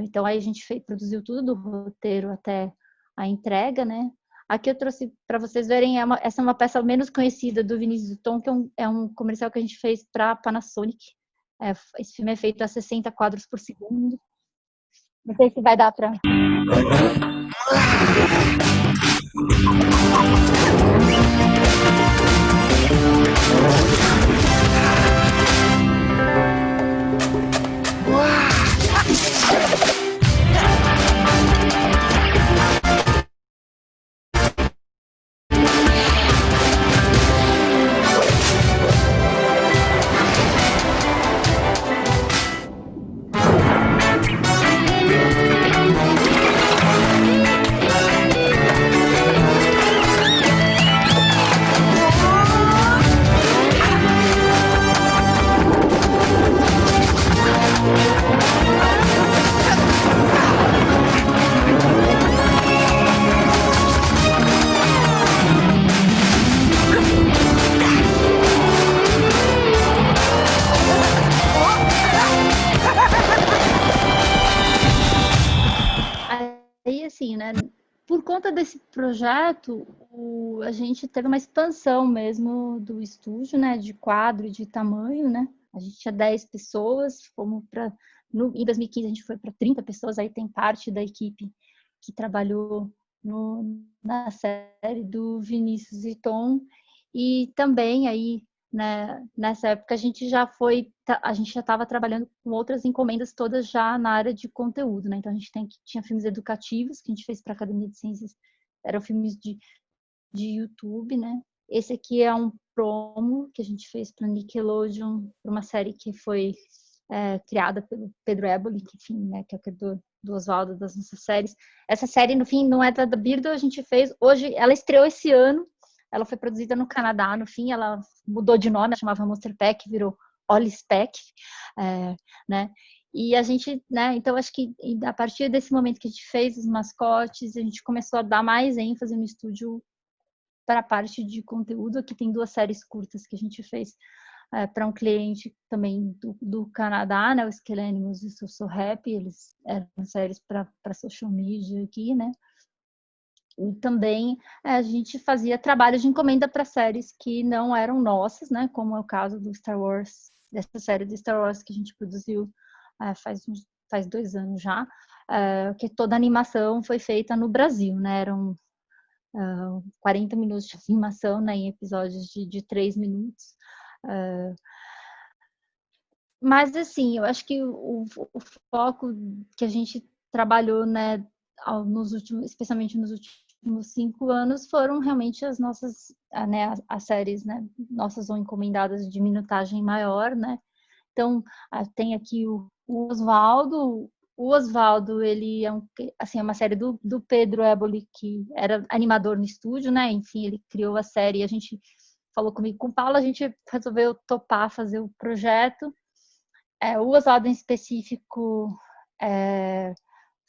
então aí a gente produziu tudo do roteiro até a entrega, né. Aqui eu trouxe para vocês verem, essa é uma peça menos conhecida do Vinícius e Tom, que é um comercial que a gente fez para a Panasonic. Esse filme é feito a 60 quadros por segundo. Não sei se vai dar para... Aí, assim, né, por conta desse projeto, a gente teve uma expansão mesmo do estúdio, né, de quadro, de tamanho, né, a gente tinha 10 pessoas, em 2015 a gente foi para 30 pessoas, aí tem parte da equipe que trabalhou na série do Vinícius e Tom, e também aí, né, nessa época a gente já estava trabalhando com outras encomendas todas já na área de conteúdo, né? Então a gente tinha filmes educativos que a gente fez para a Academia de Ciências, eram filmes de YouTube, né? Esse aqui é um promo que a gente fez para Nickelodeon, para uma série que foi criada pelo Pedro Éboli, que, enfim, né, que é o criador do Oswaldo, das nossas séries. Essa série, no fim, não é da Birdo, a gente fez hoje, ela estreou esse ano. Ela foi produzida no Canadá, no fim, ela mudou de nome, ela chamava Monster Pack, virou Ollis Pack, né? E a gente, né, então acho que a partir desse momento que a gente fez os mascotes, a gente começou a dar mais ênfase no estúdio para a parte de conteúdo. Aqui tem 2 séries curtas que a gente fez para um cliente também do Canadá, né, o Scale Animals e o So Happy, eles eram séries para social media aqui, né? E também a gente fazia trabalhos de encomenda para séries que não eram nossas, né? Como é o caso do Star Wars, dessa série do Star Wars que a gente produziu faz 2 anos já, que toda a animação foi feita no Brasil, né? Eram 40 minutos de animação, né, em episódios de 3 minutos. Mas, assim, eu acho que o foco que a gente trabalhou, né, especialmente nos últimos 5 anos, foram realmente as nossas, né, as séries, né, nossas ou encomendadas de minutagem maior, né. Então, tem aqui o Oswaldo. O Oswaldo, ele é assim, é uma série do Pedro Éboli, que era animador no estúdio, né? Enfim, ele criou a série, a gente falou comigo, com o Paulo, a gente resolveu topar fazer o projeto. O Oswaldo em específico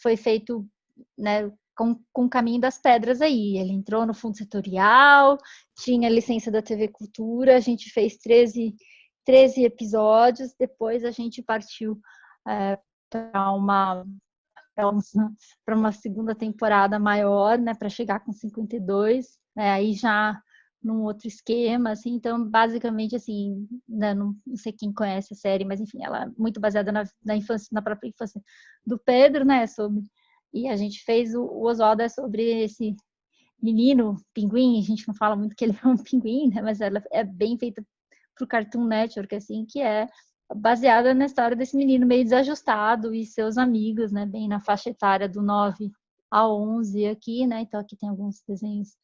foi feito, né, com o caminho das pedras aí. Ele entrou no fundo setorial, tinha licença da TV Cultura, a gente fez 13 episódios, depois a gente partiu para uma segunda temporada maior, né, para chegar com 52, né, aí já num outro esquema, assim. Então, basicamente, assim, né, não sei quem conhece a série, mas, enfim, ela é muito baseada na infância, na própria infância do Pedro, né, e a gente fez o Oswaldo sobre esse menino pinguim. A gente não fala muito que ele é um pinguim, né, mas ela é bem feita pro Cartoon Network, assim, que é baseada na história desse menino meio desajustado e seus amigos, né, bem na faixa etária do 9 a 11 aqui, né, então aqui tem alguns desenhos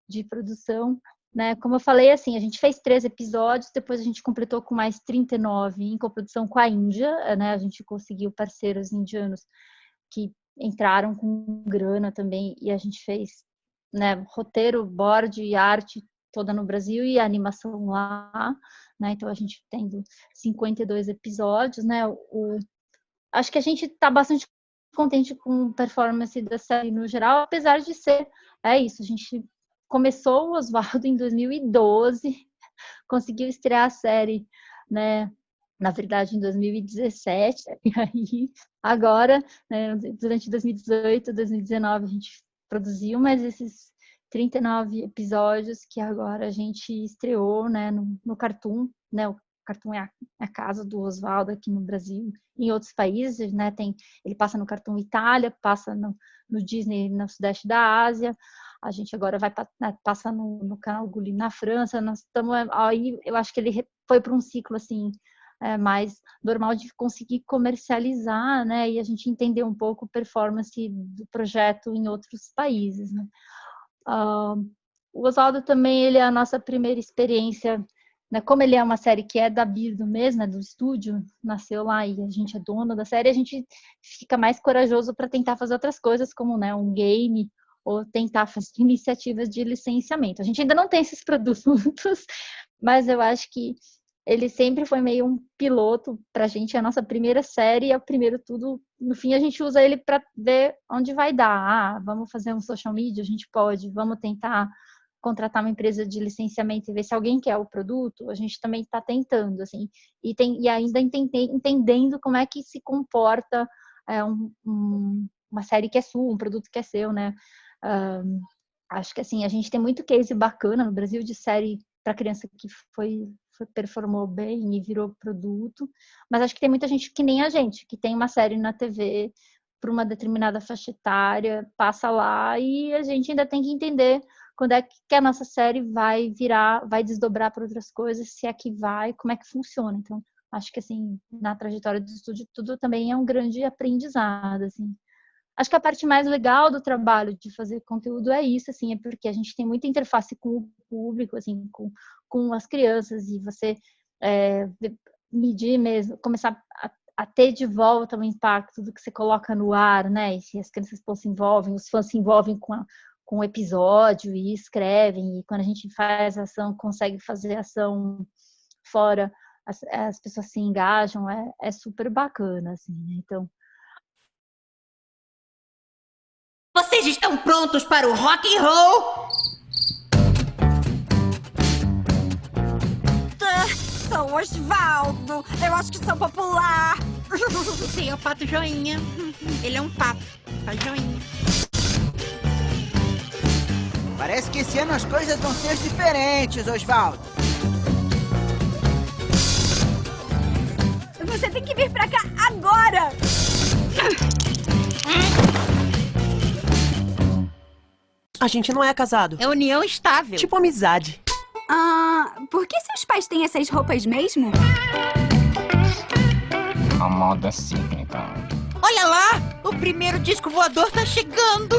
de produção. né? Como eu falei, assim, a gente fez 3 episódios, depois a gente completou com mais 39 em coprodução com a Índia, né? A gente conseguiu parceiros indianos que entraram com grana também e a gente fez, né, roteiro, board e arte toda no Brasil e a animação lá, né? Então a gente tem 52 episódios, né? Acho que a gente está bastante contente com a performance da série no geral, apesar de ser, isso, a gente começou o Oswaldo em 2012, conseguiu estrear a série, né, na verdade em 2017, e aí agora, né, durante 2018, 2019 a gente produziu mais esses 39 episódios que agora a gente estreou, né, no Cartoon, né, o Cartoon é a casa do Oswaldo aqui no Brasil, em outros países, né, ele passa no Cartoon Itália, passa no Disney no Sudeste da Ásia, a gente agora passa no canal Gulli na França, nós estamos aí, eu acho que ele foi para um ciclo assim mais normal de conseguir comercializar, né, e a gente entender um pouco a performance do projeto em outros países, né. O Oswaldo também, ele é a nossa primeira experiência, né, como ele é uma série que é da Birdo mesmo, né, do estúdio, nasceu lá e a gente é dono da série, a gente fica mais corajoso para tentar fazer outras coisas, como, né, um game, ou tentar fazer iniciativas de licenciamento. A gente ainda não tem esses produtos, mas eu acho que ele sempre foi meio um piloto para a gente, é a nossa primeira série, é o primeiro tudo. No fim, a gente usa ele para ver onde vai dar. Vamos fazer um social media? A gente pode. Vamos tentar contratar uma empresa de licenciamento e ver se alguém quer o produto. A gente também está tentando, assim, e ainda entendendo como é que se comporta uma série que é sua, um produto que é seu, né? Acho que assim, a gente tem muito case bacana no Brasil de série para criança que performou bem e virou produto, mas acho que tem muita gente que nem a gente, que tem uma série na TV para uma determinada faixa etária, passa lá e a gente ainda tem que entender quando é que a nossa série vai desdobrar para outras coisas, se é que vai, como é que funciona. Então, acho que assim, na trajetória do estúdio, tudo também é um grande aprendizado, assim. Acho que a parte mais legal do trabalho de fazer conteúdo é isso, assim, é porque a gente tem muita interface com o público, assim, com as crianças, e você medir mesmo, começar a ter de volta o impacto do que você coloca no ar, né? E se as crianças se envolvem, os fãs se envolvem com o episódio e escrevem, e quando a gente faz ação, consegue fazer ação fora, as pessoas se engajam, é super bacana, assim, né? Então, vocês estão prontos para o rock and roll? Sou Osvaldo. Eu acho que sou popular. Sim, é o Pato Joinha. Ele é um pato. Faz joinha. Parece que esse ano as coisas vão ser diferentes, Osvaldo. Você tem que vir pra cá agora. A gente não é casado. É união estável. Tipo amizade. Por que seus pais têm essas roupas mesmo? A moda cíclica. Olha lá! O primeiro disco voador tá chegando!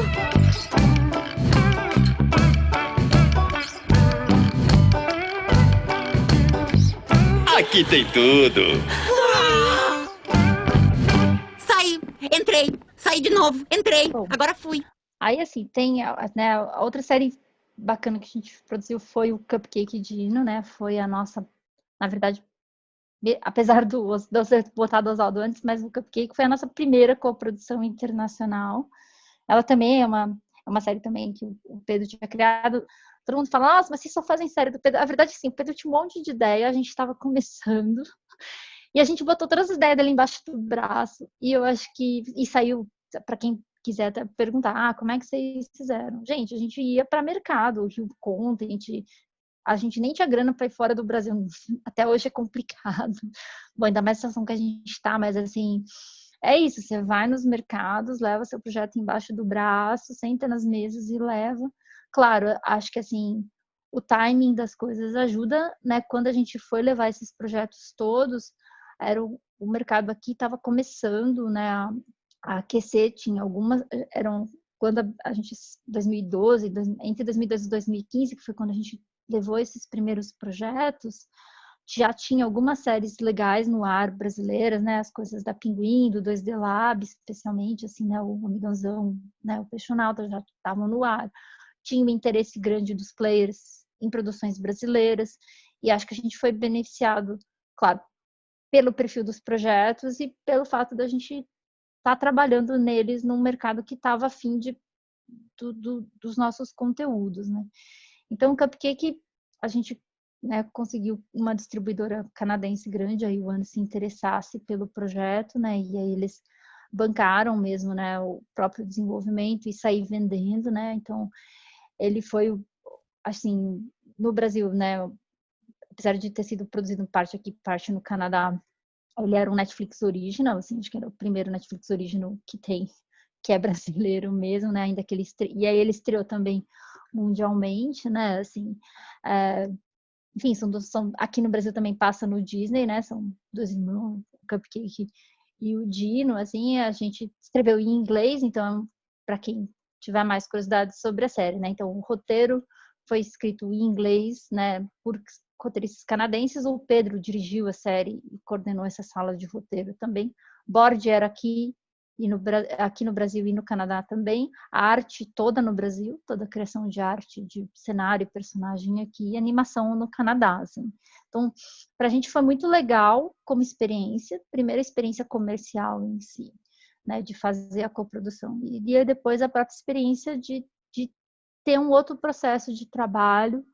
Aqui tem tudo. Saí, entrei, saí de novo, entrei, Bom. agora fui. aí assim, tem, né, a outra série bacana que a gente produziu foi o Cupcake Dino, né? Foi a nossa, na verdade, apesar de eu ter botado o Oswaldo antes, mas o Cupcake foi a nossa primeira coprodução internacional. Ela também é uma série também que o Pedro tinha criado. Todo mundo fala, nossa, mas vocês só fazem série do Pedro. A verdade, sim, o Pedro tinha um monte de ideia, a gente estava começando, e a gente botou todas as ideias dele embaixo do braço, e eu acho que, e saiu, para quem quiser até perguntar, como é que vocês fizeram? Gente, a gente ia para mercado, Rio Content, a gente nem tinha grana para ir fora do Brasil, até hoje é complicado. Bom, ainda mais a situação que a gente está, mas assim, é isso, você vai nos mercados, leva seu projeto embaixo do braço, senta nas mesas e leva. Claro, acho que assim, o timing das coisas ajuda, né? Quando a gente foi levar esses projetos todos, o mercado aqui estava começando, né, a aquecer, tinha algumas, quando a gente, 2012, entre 2012 e 2015, que foi quando a gente levou esses primeiros projetos, já tinha algumas séries legais no ar brasileiras, né? As coisas da Pinguim, do 2D Lab, especialmente, assim, né? O Amigãozão, né? O Peixonauta já estavam no ar. Tinha um interesse grande dos players em produções brasileiras, e acho que a gente foi beneficiado, claro, pelo perfil dos projetos e pelo fato da gente estar trabalhando neles num mercado que estava afim dos nossos conteúdos, né? Então, o Cupcake, a gente, né, conseguiu uma distribuidora canadense grande, a Yuan, se interessasse pelo projeto, né? E aí eles bancaram mesmo, né, o próprio desenvolvimento e sair vendendo, né? Então, ele foi, assim, no Brasil, né? Apesar de ter sido produzido parte aqui, parte no Canadá, ele era um Netflix original, assim, acho que era o primeiro Netflix original que tem, que é brasileiro mesmo, né? Ainda que ele e aí ele estreou também mundialmente, né? Assim, enfim, são aqui no Brasil também passa no Disney, né? São dois irmãos, o Cupcake e o Dino, assim, a gente escreveu em inglês, então para quem tiver mais curiosidade sobre a série, né? Então o roteiro foi escrito em inglês, né? Por roteiristas canadenses. O Pedro dirigiu a série e coordenou essa sala de roteiro também. Board era aqui no Brasil e no Canadá também. A arte toda no Brasil, toda a criação de arte, de cenário e personagem aqui, e animação no Canadá, assim. Então, para a gente foi muito legal como experiência, primeira experiência comercial em si, né, de fazer a coprodução. E depois a própria experiência de ter um outro processo de trabalho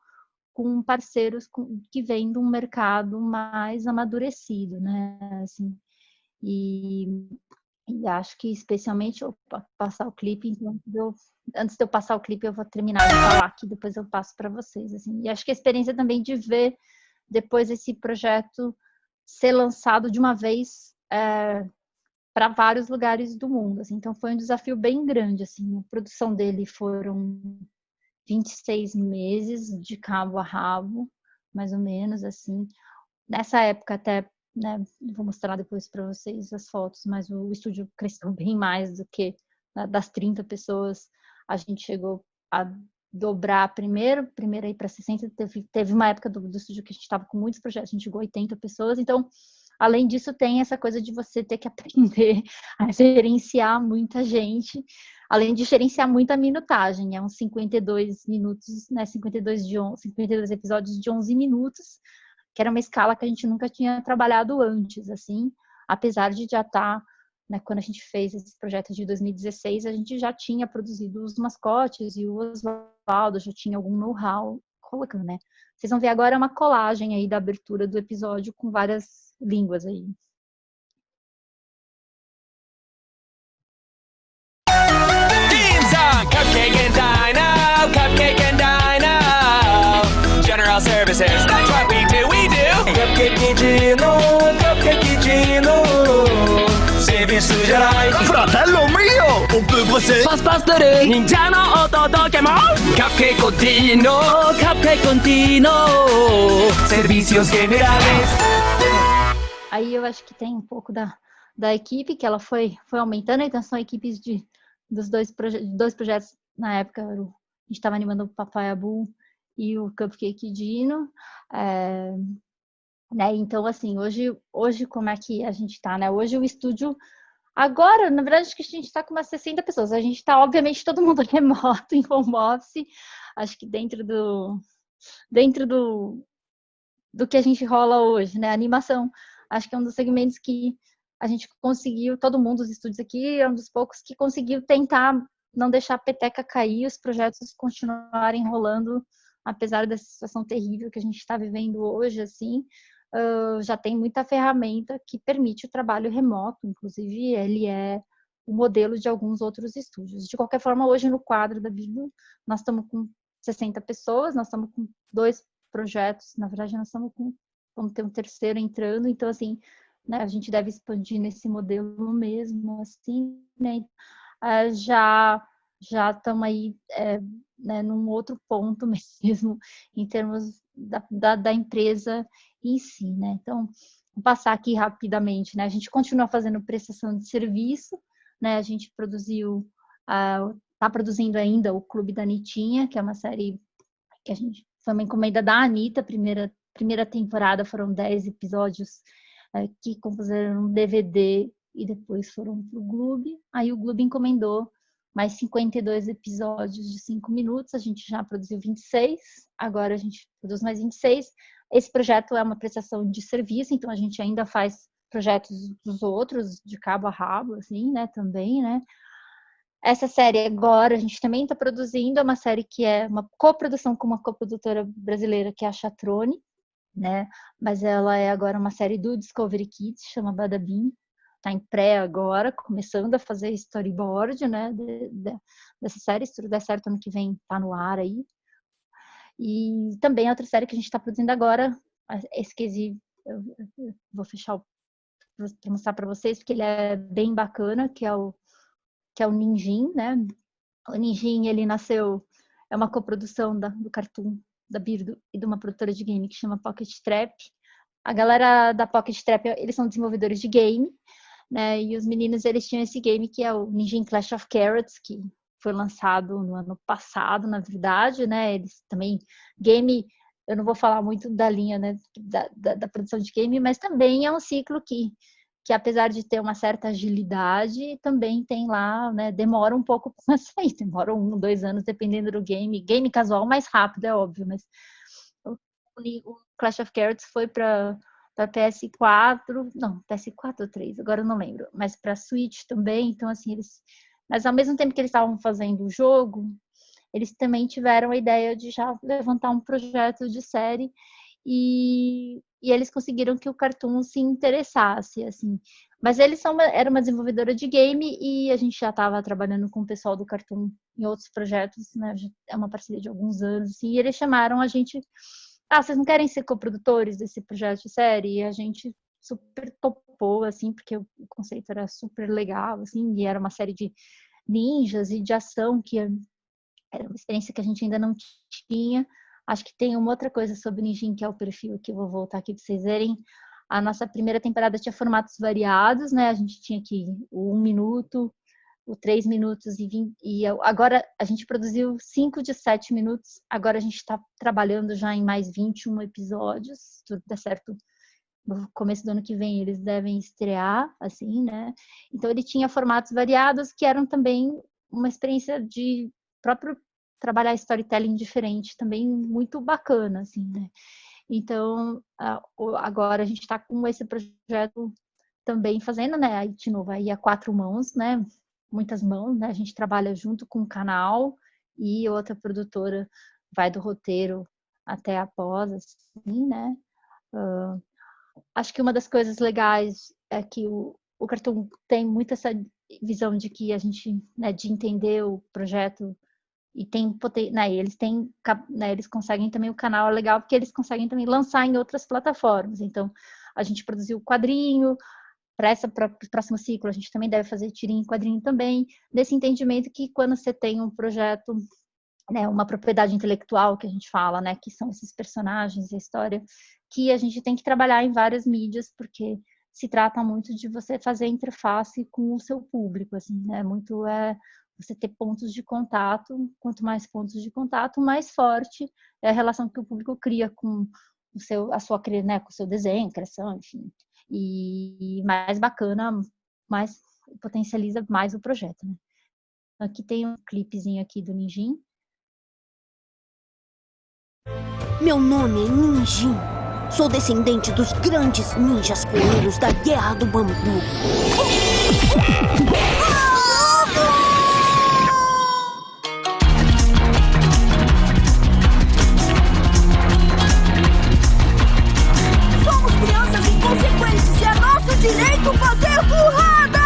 com parceiros que vêm de um mercado mais amadurecido, né? Assim, e acho que especialmente eu passar o clipe, então antes de eu passar o clipe eu vou terminar de falar aqui, depois eu passo para vocês, assim. E acho que a experiência também de ver depois esse projeto ser lançado de uma vez para vários lugares do mundo, assim. Então foi um desafio bem grande, assim. A produção dele foram 26 meses de cabo a rabo, mais ou menos, assim. Nessa época até, né, vou mostrar depois para vocês as fotos, mas o estúdio cresceu bem mais do que, né, das 30 pessoas, a gente chegou a dobrar primeiro aí para 60, teve uma época do estúdio que a gente estava com muitos projetos, a gente chegou a 80 pessoas, então, além disso, tem essa coisa de você ter que aprender a gerenciar muita gente, além de gerenciar muita minutagem, uns 52 minutos, né, 52 episódios de 11 minutos, que era uma escala que a gente nunca tinha trabalhado antes, assim, apesar de já estar, né, quando a gente fez esse projeto de 2016, a gente já tinha produzido os mascotes e o Oswaldo já tinha algum know-how colocando, né? Vocês vão ver agora uma colagem aí da abertura do episódio com várias línguas aí. Cupcake and Dino, Cupcake and Dino. General Services, that's what we do. Cupcake Dino, Cupcake Dino. Serviços gerais. Fratello mio! On peut brosser! Faz pastorei! Ninja no Otodokemon! Cupcake Dino, Cupcake Dino. Serviços generais. Aí eu acho que tem um pouco da equipe, que ela foi aumentando, então são equipes dos dois projetos na época, a gente estava animando o Papai Abu e o Cupcake Dino, né? Então, assim, hoje como é que a gente está, né? Hoje o estúdio, agora, na verdade, acho que a gente está com umas 60 pessoas. A gente está, obviamente, todo mundo remoto, em home office. Acho que dentro do que a gente rola hoje, né? A animação, acho que é um dos segmentos que a gente conseguiu, todo mundo, os estúdios aqui, é um dos poucos que conseguiu tentar não deixar a peteca cair, os projetos continuarem rolando, apesar dessa situação terrível que a gente está vivendo hoje, assim. Já tem muita ferramenta que permite o trabalho remoto, inclusive ele é o modelo de alguns outros estúdios. De qualquer forma, hoje no quadro da Bíblia, nós estamos com 60 pessoas, nós estamos com 2 projetos, na verdade nós vamos ter um terceiro entrando, então assim, né, a gente deve expandir nesse modelo mesmo, assim, né, já estamos aí, né, num outro ponto mesmo, em termos da empresa em si, né, então, vou passar aqui rapidamente, né, a gente continua fazendo prestação de serviço, né, a gente está produzindo ainda o Clube da Nitinha, que é uma série que a gente foi uma encomenda da Anitta, primeira temporada foram 10 episódios que compuseram um DVD e depois foram pro Gloob. Aí o Gloob encomendou mais 52 episódios de 5 minutos, a gente já produziu 26, agora a gente produz mais 26. Esse projeto é uma prestação de serviço, então a gente ainda faz projetos dos outros, de cabo a rabo, assim, né, também, né. Essa série agora a gente também está produzindo, é uma série que é uma coprodução com uma coprodutora brasileira, que é a Chatrone, né, mas ela é agora uma série do Discovery Kids, chama Badabim. Está em pré agora, começando a fazer storyboard, né, dessa série. Se tudo der certo, ano que vem tá no ar aí. E também outra série que a gente está produzindo agora, esqueci, eu vou fechar para mostrar para vocês, porque ele é bem bacana, que é o Ninjin, né? O Ninjin, ele nasceu, é uma coprodução do Cartoon, da Birdo, e de uma produtora de game que chama Pocket Trap. A galera da Pocket Trap, eles são desenvolvedores de game, né, e os meninos, eles tinham esse game que é o Ninja Clash of Carrots, que foi lançado no ano passado, na verdade, né, eles também, game, eu não vou falar muito da linha, né, da produção de game, mas também é um ciclo que apesar de ter uma certa agilidade, também tem lá, né, demora um pouco para sair, demora 1, 2 anos, dependendo do game casual mais rápido, é óbvio, mas o Clash of Carrots foi para PS4, não, PS4 ou 3, agora eu não lembro, mas para Switch também, então assim, mas ao mesmo tempo que eles estavam fazendo o jogo, eles também tiveram a ideia de já levantar um projeto de série e eles conseguiram que o Cartoon se interessasse, assim, mas eles era uma desenvolvedora de game e a gente já estava trabalhando com o pessoal do Cartoon em outros projetos, né, é uma parceria de alguns anos, assim, e eles chamaram a gente, vocês não querem ser coprodutores desse projeto de série? E a gente super topou, assim, porque o conceito era super legal, assim, e era uma série de ninjas e de ação, que era uma experiência que a gente ainda não tinha. Acho que tem uma outra coisa sobre o Ninjin, que é o perfil, que eu vou voltar aqui para vocês verem. A nossa primeira temporada tinha formatos variados, né? A gente tinha aqui o 1 minuto, o 3 minutos e agora a gente produziu 5 de 7 minutos, agora a gente está trabalhando já em mais 21 episódios, se tudo der certo, no começo do ano que vem eles devem estrear, assim, né? Então ele tinha formatos variados que eram também uma experiência de próprio trabalhar storytelling diferente, também muito bacana, assim, né? Então, agora a gente está com esse projeto também fazendo, né? Aí, de novo, aí a 4 mãos, né? Muitas mãos, né? A gente trabalha junto com o canal e outra produtora vai do roteiro até a pós, assim, né? Acho que uma das coisas legais é que o Cartoon tem muito essa visão de que a gente, né, de entender o projeto e tem, né, eles conseguem também, o canal é legal porque eles conseguem também lançar em outras plataformas. Então, a gente produziu o quadrinho, para o próximo ciclo a gente também deve fazer tirinha em quadrinho também, desse entendimento que quando você tem um projeto, né, uma propriedade intelectual que a gente fala, né, que são esses personagens e a história, que a gente tem que trabalhar em várias mídias, porque se trata muito de você fazer interface com o seu público, assim, né, muito você ter pontos de contato, quanto mais pontos de contato, mais forte é a relação que o público cria com a sua, né, com o seu desenho, criação, enfim. E mais bacana, mais potencializa mais o projeto, né? Aqui tem um clipezinho aqui do Ninjin. Meu nome é Ninjin. Sou descendente dos grandes ninjas coelhos da Guerra do Bambu. Somos crianças inconsequentes e é nosso direito fazer burrada!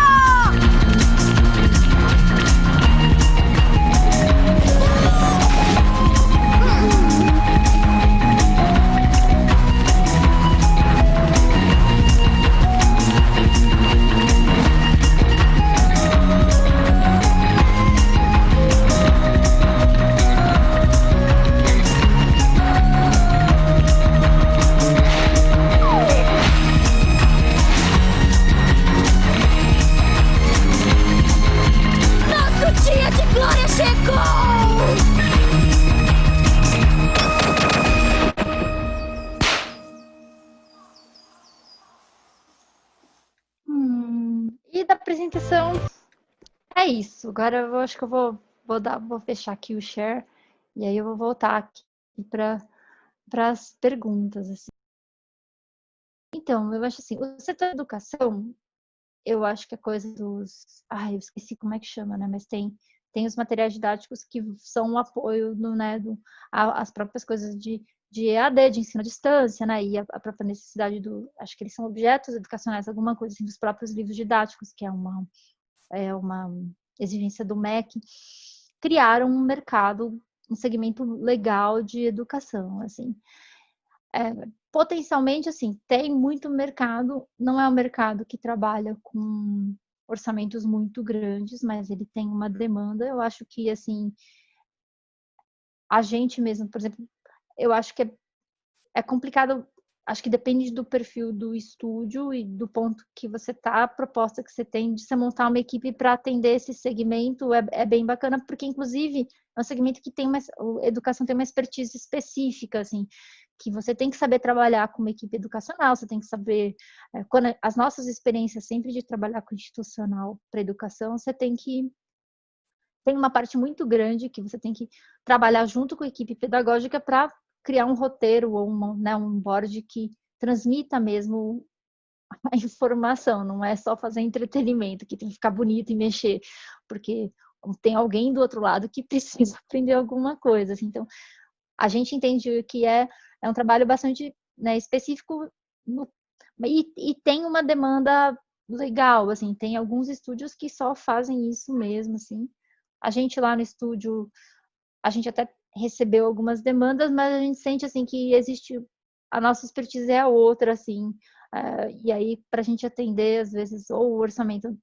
Dia de glória chegou! apresentação é isso. Agora eu acho que eu vou fechar aqui o share e aí eu vou voltar aqui para as perguntas, assim. Então, eu acho assim, o setor da educação, eu acho que a coisa dos... eu esqueci como é que chama, né? Mas tem os materiais didáticos que são um apoio as próprias coisas de EAD, de ensino à distância, né? E a própria necessidade acho que eles são objetos educacionais, alguma coisa assim, dos próprios livros didáticos, que é uma exigência do MEC, criaram um mercado, um segmento legal de educação, assim. Potencialmente, assim, tem muito mercado, não é um mercado que trabalha com orçamentos muito grandes, mas ele tem uma demanda. Eu acho que, assim, a gente mesmo, por exemplo, eu acho que é complicado, acho que depende do perfil do estúdio e do ponto que você tá, a proposta que você tem de você montar uma equipe para atender esse segmento é bem bacana, porque, inclusive, é um segmento que a educação tem uma expertise específica, assim, que você tem que saber trabalhar com uma equipe educacional, você tem que saber, quando as nossas experiências sempre de trabalhar com institucional para educação, você tem uma parte muito grande que você tem que trabalhar junto com a equipe pedagógica para criar um roteiro ou um board que transmita mesmo a informação, não é só fazer entretenimento, que tem que ficar bonito e mexer, porque tem alguém do outro lado que precisa aprender alguma coisa, assim. Então, a gente entende que é um trabalho bastante, né, específico e tem uma demanda legal, assim, tem alguns estúdios que só fazem isso mesmo, assim. A gente lá no estúdio, a gente até recebeu algumas demandas, mas a gente sente, assim, que existe, a nossa expertise é outra, assim, e aí para a gente atender, às vezes, ou o orçamento,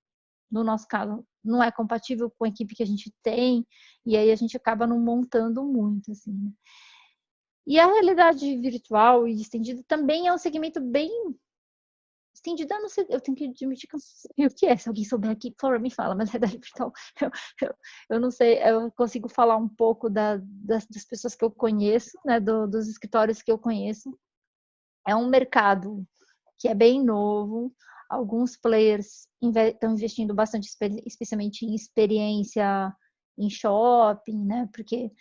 no nosso caso, não é compatível com a equipe que a gente tem, e aí a gente acaba não montando muito, assim, né? E a realidade virtual e estendida também é um segmento bem estendida, não sei, eu tenho que admitir que eu não sei o que é, se alguém souber aqui, por favor, me fala, mas realidade virtual, eu não sei, eu consigo falar um pouco das pessoas que eu conheço, né, dos escritórios que eu conheço. É um mercado que é bem novo, alguns players estão investindo bastante, especialmente em experiência em shopping, né, porque...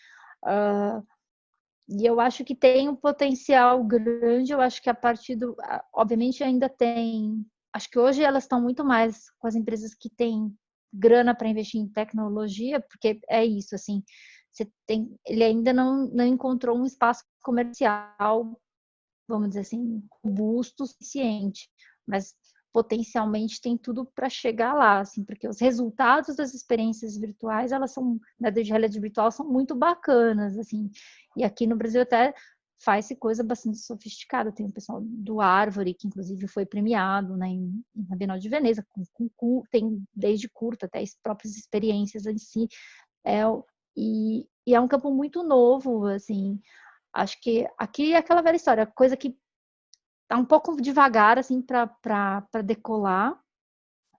E eu acho que tem um potencial grande, eu acho que a partir obviamente ainda tem, acho que hoje elas estão muito mais com as empresas que têm grana para investir em tecnologia, porque é isso, assim, ele ainda não encontrou um espaço comercial, vamos dizer assim, robusto o suficiente, mas potencialmente tem tudo para chegar lá, assim, porque os resultados das experiências virtuais, elas são, né, de realidade virtual, são muito bacanas, assim, e aqui no Brasil até faz-se coisa bastante sofisticada, tem o pessoal do Árvore, que inclusive foi premiado, né, na Bienal de Veneza, tem desde curta até as próprias experiências em si, e é um campo muito novo, assim, acho que aqui é aquela velha história, coisa que tá um pouco devagar, assim, para decolar,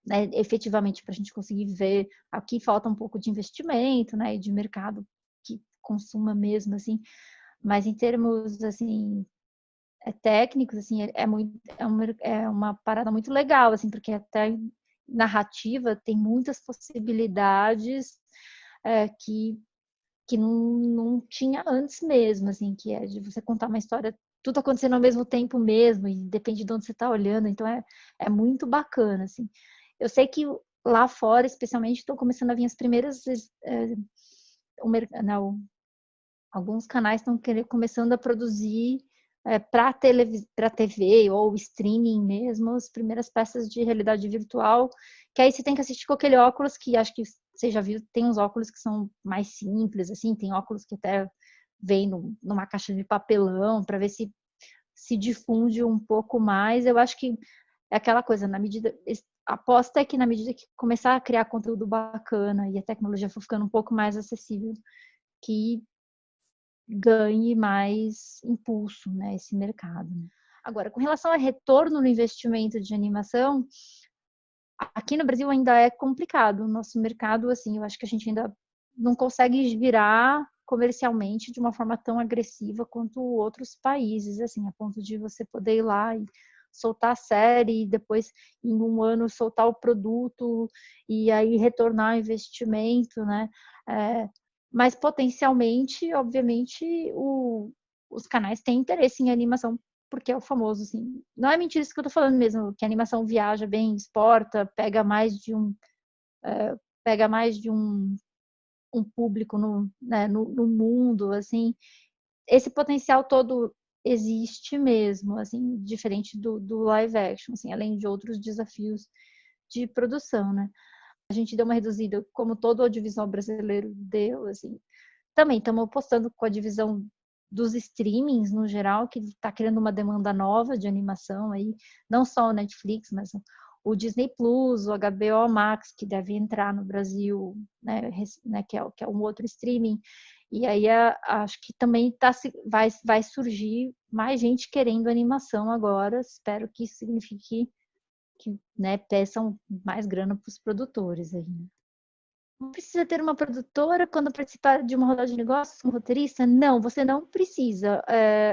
né, efetivamente, para a gente conseguir ver. Aqui falta um pouco de investimento, né, e de mercado que consuma mesmo, assim, mas em termos, assim, técnicos, assim, é uma parada muito legal, assim, porque até narrativa tem muitas possibilidades que não tinha antes mesmo, assim, que é de você contar uma história, tudo acontecendo ao mesmo tempo mesmo, e depende de onde você está olhando, então é muito bacana, assim. Eu sei que lá fora, especialmente, estão começando a vir as primeiras... alguns canais estão começando a produzir para TV ou streaming mesmo, as primeiras peças de realidade virtual, que aí você tem que assistir com aquele óculos que acho que você já viu, tem uns óculos que são mais simples, assim, tem óculos que até vem numa caixa de papelão para ver se difunde um pouco mais. Eu acho que é aquela coisa, a aposta é que na medida que começar a criar conteúdo bacana e a tecnologia for ficando um pouco mais acessível, que ganhe mais impulso, né, esse mercado. Agora, com relação ao retorno no investimento de animação, aqui no Brasil ainda é complicado. O nosso mercado, assim, eu acho que a gente ainda não consegue virar comercialmente de uma forma tão agressiva quanto outros países, assim, a ponto de você poder ir lá e soltar a série e depois, em um ano, soltar o produto e aí retornar o investimento, né? Mas potencialmente, obviamente, os canais têm interesse em animação, porque é o famoso, assim, não é mentira isso que eu tô falando mesmo, que a animação viaja bem, exporta, pega mais de um público né, no mundo, assim, esse potencial todo existe mesmo, assim, diferente do live action, assim, além de outros desafios de produção, né? A gente deu uma reduzida, como todo o audiovisual brasileiro deu, assim. Também estamos apostando com a divisão dos streamings, no geral, que está criando uma demanda nova de animação aí, não só o Netflix, mas o Disney Plus, o HBO Max, que deve entrar no Brasil, né, que é um outro streaming. E aí acho que também vai surgir mais gente querendo animação agora. Espero que isso signifique que, né, peçam mais grana para os produtores aí, né? Não precisa ter uma produtora quando participar de uma rodada de negócios como roteirista? Não, você não precisa.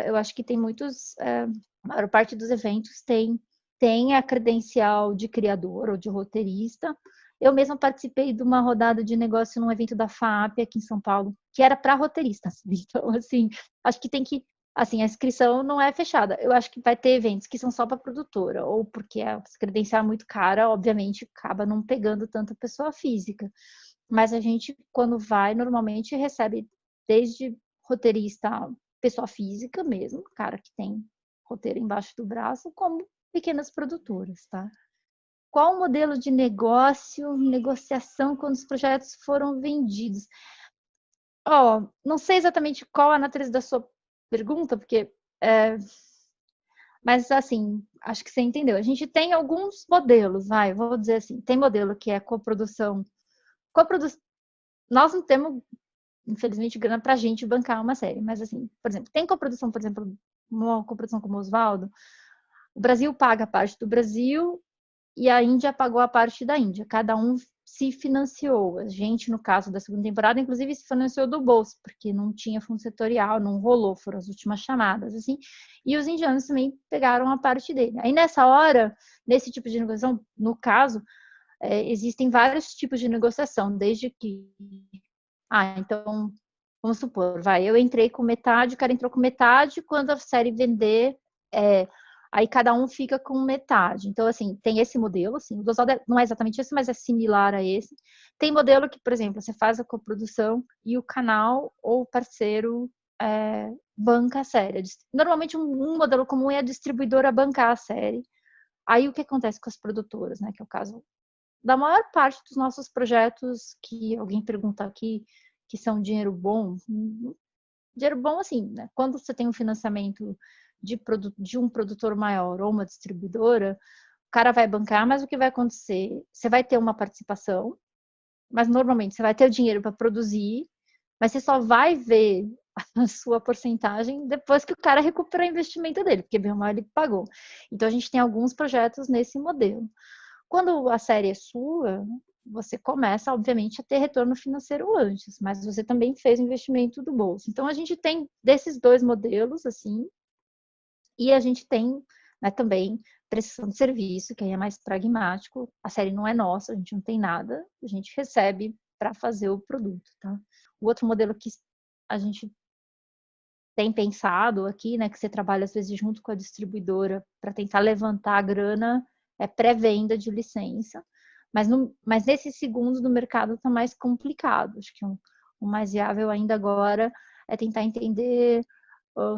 Eu acho que tem muitos, a maior parte dos eventos tem a credencial de criador ou de roteirista. Eu mesma participei de uma rodada de negócio num evento da FAAP aqui em São Paulo, que era para roteiristas. Então, assim, acho que tem que, assim, a inscrição não é fechada. Eu acho que vai ter eventos que são só para produtora, ou porque a credencial é muito cara, obviamente, acaba não pegando tanta pessoa física. Mas a gente, quando vai, normalmente recebe desde roteirista, pessoa física mesmo, cara que tem roteiro embaixo do braço, como pequenas produtoras, tá? Qual o modelo de negociação quando os projetos foram vendidos? Não sei exatamente qual a natureza da sua pergunta, porque... mas, assim, acho que você entendeu. A gente tem alguns modelos, vou dizer assim. Tem modelo que é coprodução. Nós não temos, infelizmente, grana para a gente bancar uma série, mas assim, por exemplo, tem coprodução, por exemplo, uma coprodução como Osvaldo, o Brasil paga a parte do Brasil e a Índia pagou a parte da Índia, cada um se financiou. A gente, no caso da segunda temporada, inclusive se financiou do bolso, porque não tinha fundo setorial, não rolou, foram as últimas chamadas, assim, e os indianos também pegaram a parte dele. Aí nessa hora, nesse tipo de negociação, no caso, existem vários tipos de negociação, desde que... então, vamos supor, eu entrei com metade, o cara entrou com metade, quando a série vender, aí cada um fica com metade. Então, assim, tem esse modelo, assim, o do Oswaldo não é exatamente esse, mas é similar a esse. Tem modelo que, por exemplo, você faz a coprodução e o canal ou o parceiro banca a série. Normalmente, um modelo comum é a distribuidora bancar a série. Aí, o que acontece com as produtoras, né, que é o caso da maior parte dos nossos projetos, que alguém pergunta aqui, que são dinheiro bom, assim, né? Quando você tem um financiamento de um produtor maior ou uma distribuidora, o cara vai bancar, mas o que vai acontecer? Você vai ter uma participação, mas normalmente você vai ter o dinheiro para produzir, mas você só vai ver a sua porcentagem depois que o cara recuperar o investimento dele, porque bem ou mal ele pagou. Então a gente tem alguns projetos nesse modelo. Quando a série é sua, você começa, obviamente, a ter retorno financeiro antes, mas você também fez o investimento do bolso. Então, a gente tem desses dois modelos, assim, e a gente tem, né, também prestação de serviço, que aí é mais pragmático. A série não é nossa, a gente não tem nada, a gente recebe para fazer o produto, tá? O outro modelo que a gente tem pensado aqui, né, que você trabalha às vezes junto com a distribuidora para tentar levantar a grana, é pré-venda de licença, mas nesse segundo do mercado está mais complicado. Acho que o mais viável ainda agora é tentar entender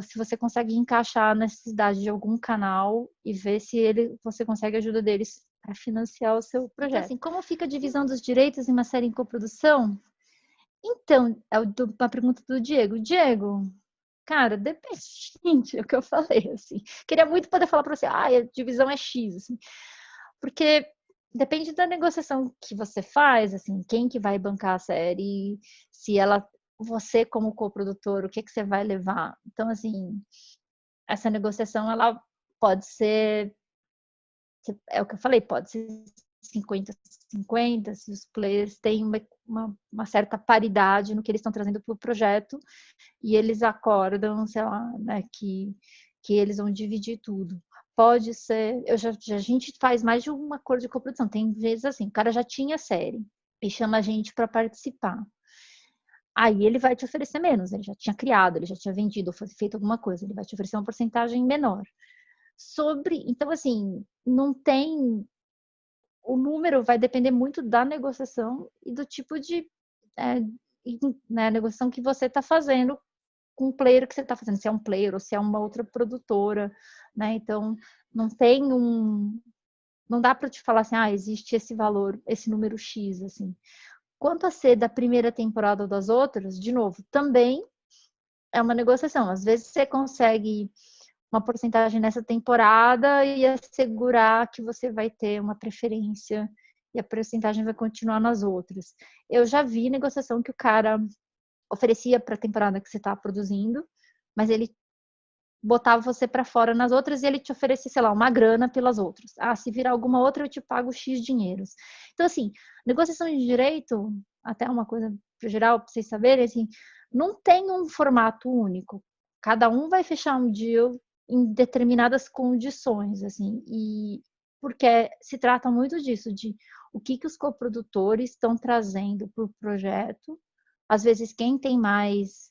se você consegue encaixar a necessidade de algum canal e ver se você consegue a ajuda deles para financiar o seu projeto. Então, assim, como fica a divisão dos direitos em uma série em coprodução? Então, é uma pergunta do Diego. Diego, cara, depende, é o que eu falei, assim. Queria muito poder falar para você, a divisão é X, assim. Porque depende da negociação que você faz, assim, quem que vai bancar a série, se você como coprodutor, o que você vai levar. Então, assim, essa negociação, ela pode ser, é o que eu falei, pode ser 50-50, se os players têm uma certa paridade no que eles estão trazendo para o projeto e eles acordam, sei lá, né, que eles vão dividir tudo. pode ser... a gente faz mais de um acordo de coprodução. Tem vezes assim, o cara já tinha série e chama a gente para participar. Aí ele vai te oferecer menos, ele já tinha criado, ele já tinha vendido, ou feito alguma coisa, ele vai te oferecer uma porcentagem menor. Então, assim, não tem... O número vai depender muito da negociação e do tipo de negociação que você está fazendo com o player que você está fazendo, se é um player ou se é uma outra produtora, né? Então, não dá para te falar assim, existe esse valor, esse número X, assim. Quanto a ser da primeira temporada ou das outras, de novo, também é uma negociação. Às vezes você consegue uma porcentagem nessa temporada e assegurar que você vai ter uma preferência e a porcentagem vai continuar nas outras. Eu já vi negociação que o cara oferecia para a temporada que você está produzindo, mas ele botava você para fora nas outras e ele te oferecia, sei lá, uma grana pelas outras. Se virar alguma outra, eu te pago X dinheiros. Então, assim, negociação de direito, até uma coisa para geral, para vocês saberem, assim, não tem um formato único. Cada um vai fechar um deal em determinadas condições, assim, e porque se trata muito disso, de o que os coprodutores estão trazendo para o projeto. Às vezes, quem tem mais,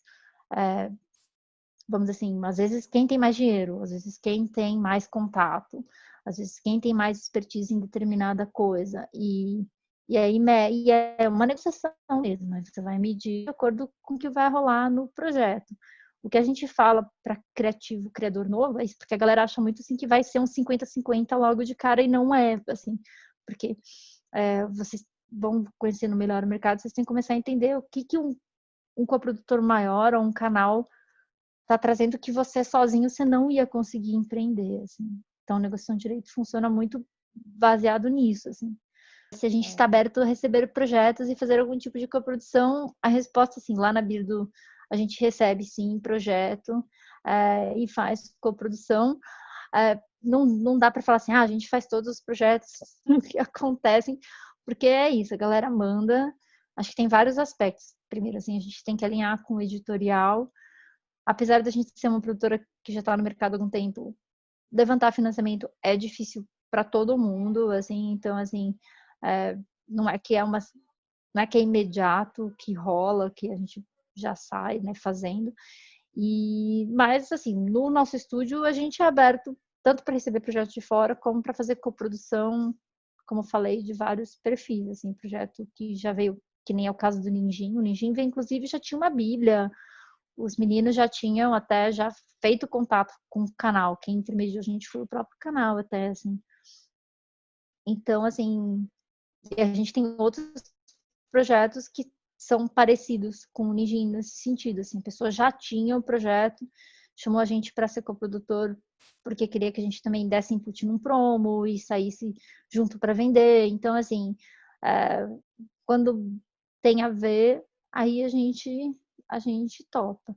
vamos dizer assim, às vezes quem tem mais dinheiro, às vezes quem tem mais contato, às vezes quem tem mais expertise em determinada coisa. E é uma negociação mesmo, né? Você vai medir de acordo com o que vai rolar no projeto. O que a gente fala para criador novo é isso, porque a galera acha muito assim que vai ser um 50-50 logo de cara, e não é, assim, porque vocês vão conhecendo melhor o mercado, vocês têm que começar a entender o que um coprodutor maior ou um canal está trazendo que você sozinho você não ia conseguir empreender, assim. Então, a negociação de direito funciona muito baseado nisso, assim. Se a gente está aberto a receber projetos e fazer algum tipo de coprodução, a resposta, assim, lá na Birdo, a gente recebe, sim, projeto e faz coprodução. Não dá para falar assim, a gente faz todos os projetos que acontecem, porque é isso, a galera manda. Acho que tem vários aspectos. Primeiro, assim, a gente tem que alinhar com o editorial. Apesar da gente ser uma produtora que já está no mercado há algum tempo, levantar financiamento é difícil para todo mundo, assim. Então, assim, não é que é imediato, que rola, que a gente já sai, né, fazendo. Mas, assim, no nosso estúdio, a gente é aberto tanto para receber projetos de fora, como para fazer coprodução, como eu falei, de vários perfis, assim, projeto que já veio, que nem é o caso do Ninjin. O Ninjin, inclusive, já tinha uma bíblia. Os meninos já tinham até já feito contato com o canal. Quem intermediou a gente foi o próprio canal até, assim. Então, assim, a gente tem outros projetos que são parecidos com o Ninjin nesse sentido, assim. A pessoa já tinha o projeto, chamou a gente para ser coprodutor porque queria que a gente também desse input num promo e saísse junto para vender. Então, assim, quando tem a ver, aí a gente topa.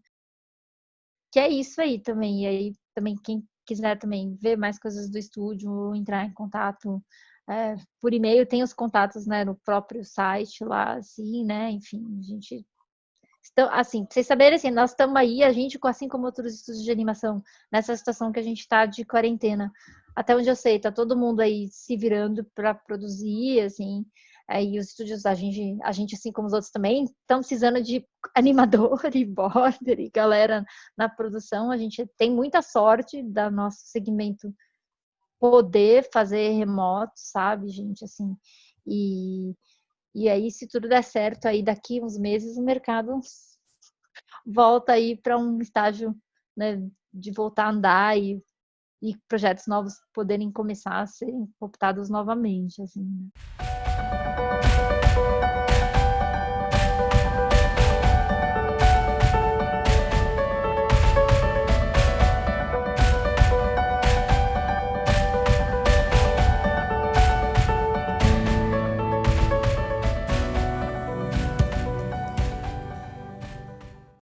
Que é isso aí também. E aí também quem quiser também ver mais coisas do estúdio, entrar em contato por e-mail, tem os contatos, né, no próprio site lá, assim, né? Enfim, a gente... Então, assim, pra vocês saberem, assim, nós estamos aí, a gente, assim como outros estúdios de animação, nessa situação que a gente está de quarentena, até onde eu sei, tá todo mundo aí se virando para produzir, assim, e os estúdios, a gente, assim como os outros também, estão precisando de animador e border e galera na produção. A gente tem muita sorte da nosso segmento poder fazer remoto, sabe, gente, assim, e aí, se tudo der certo, aí daqui uns meses o mercado volta aí para um estágio, né, de voltar a andar e projetos novos poderem começar a serem optados novamente, assim, né?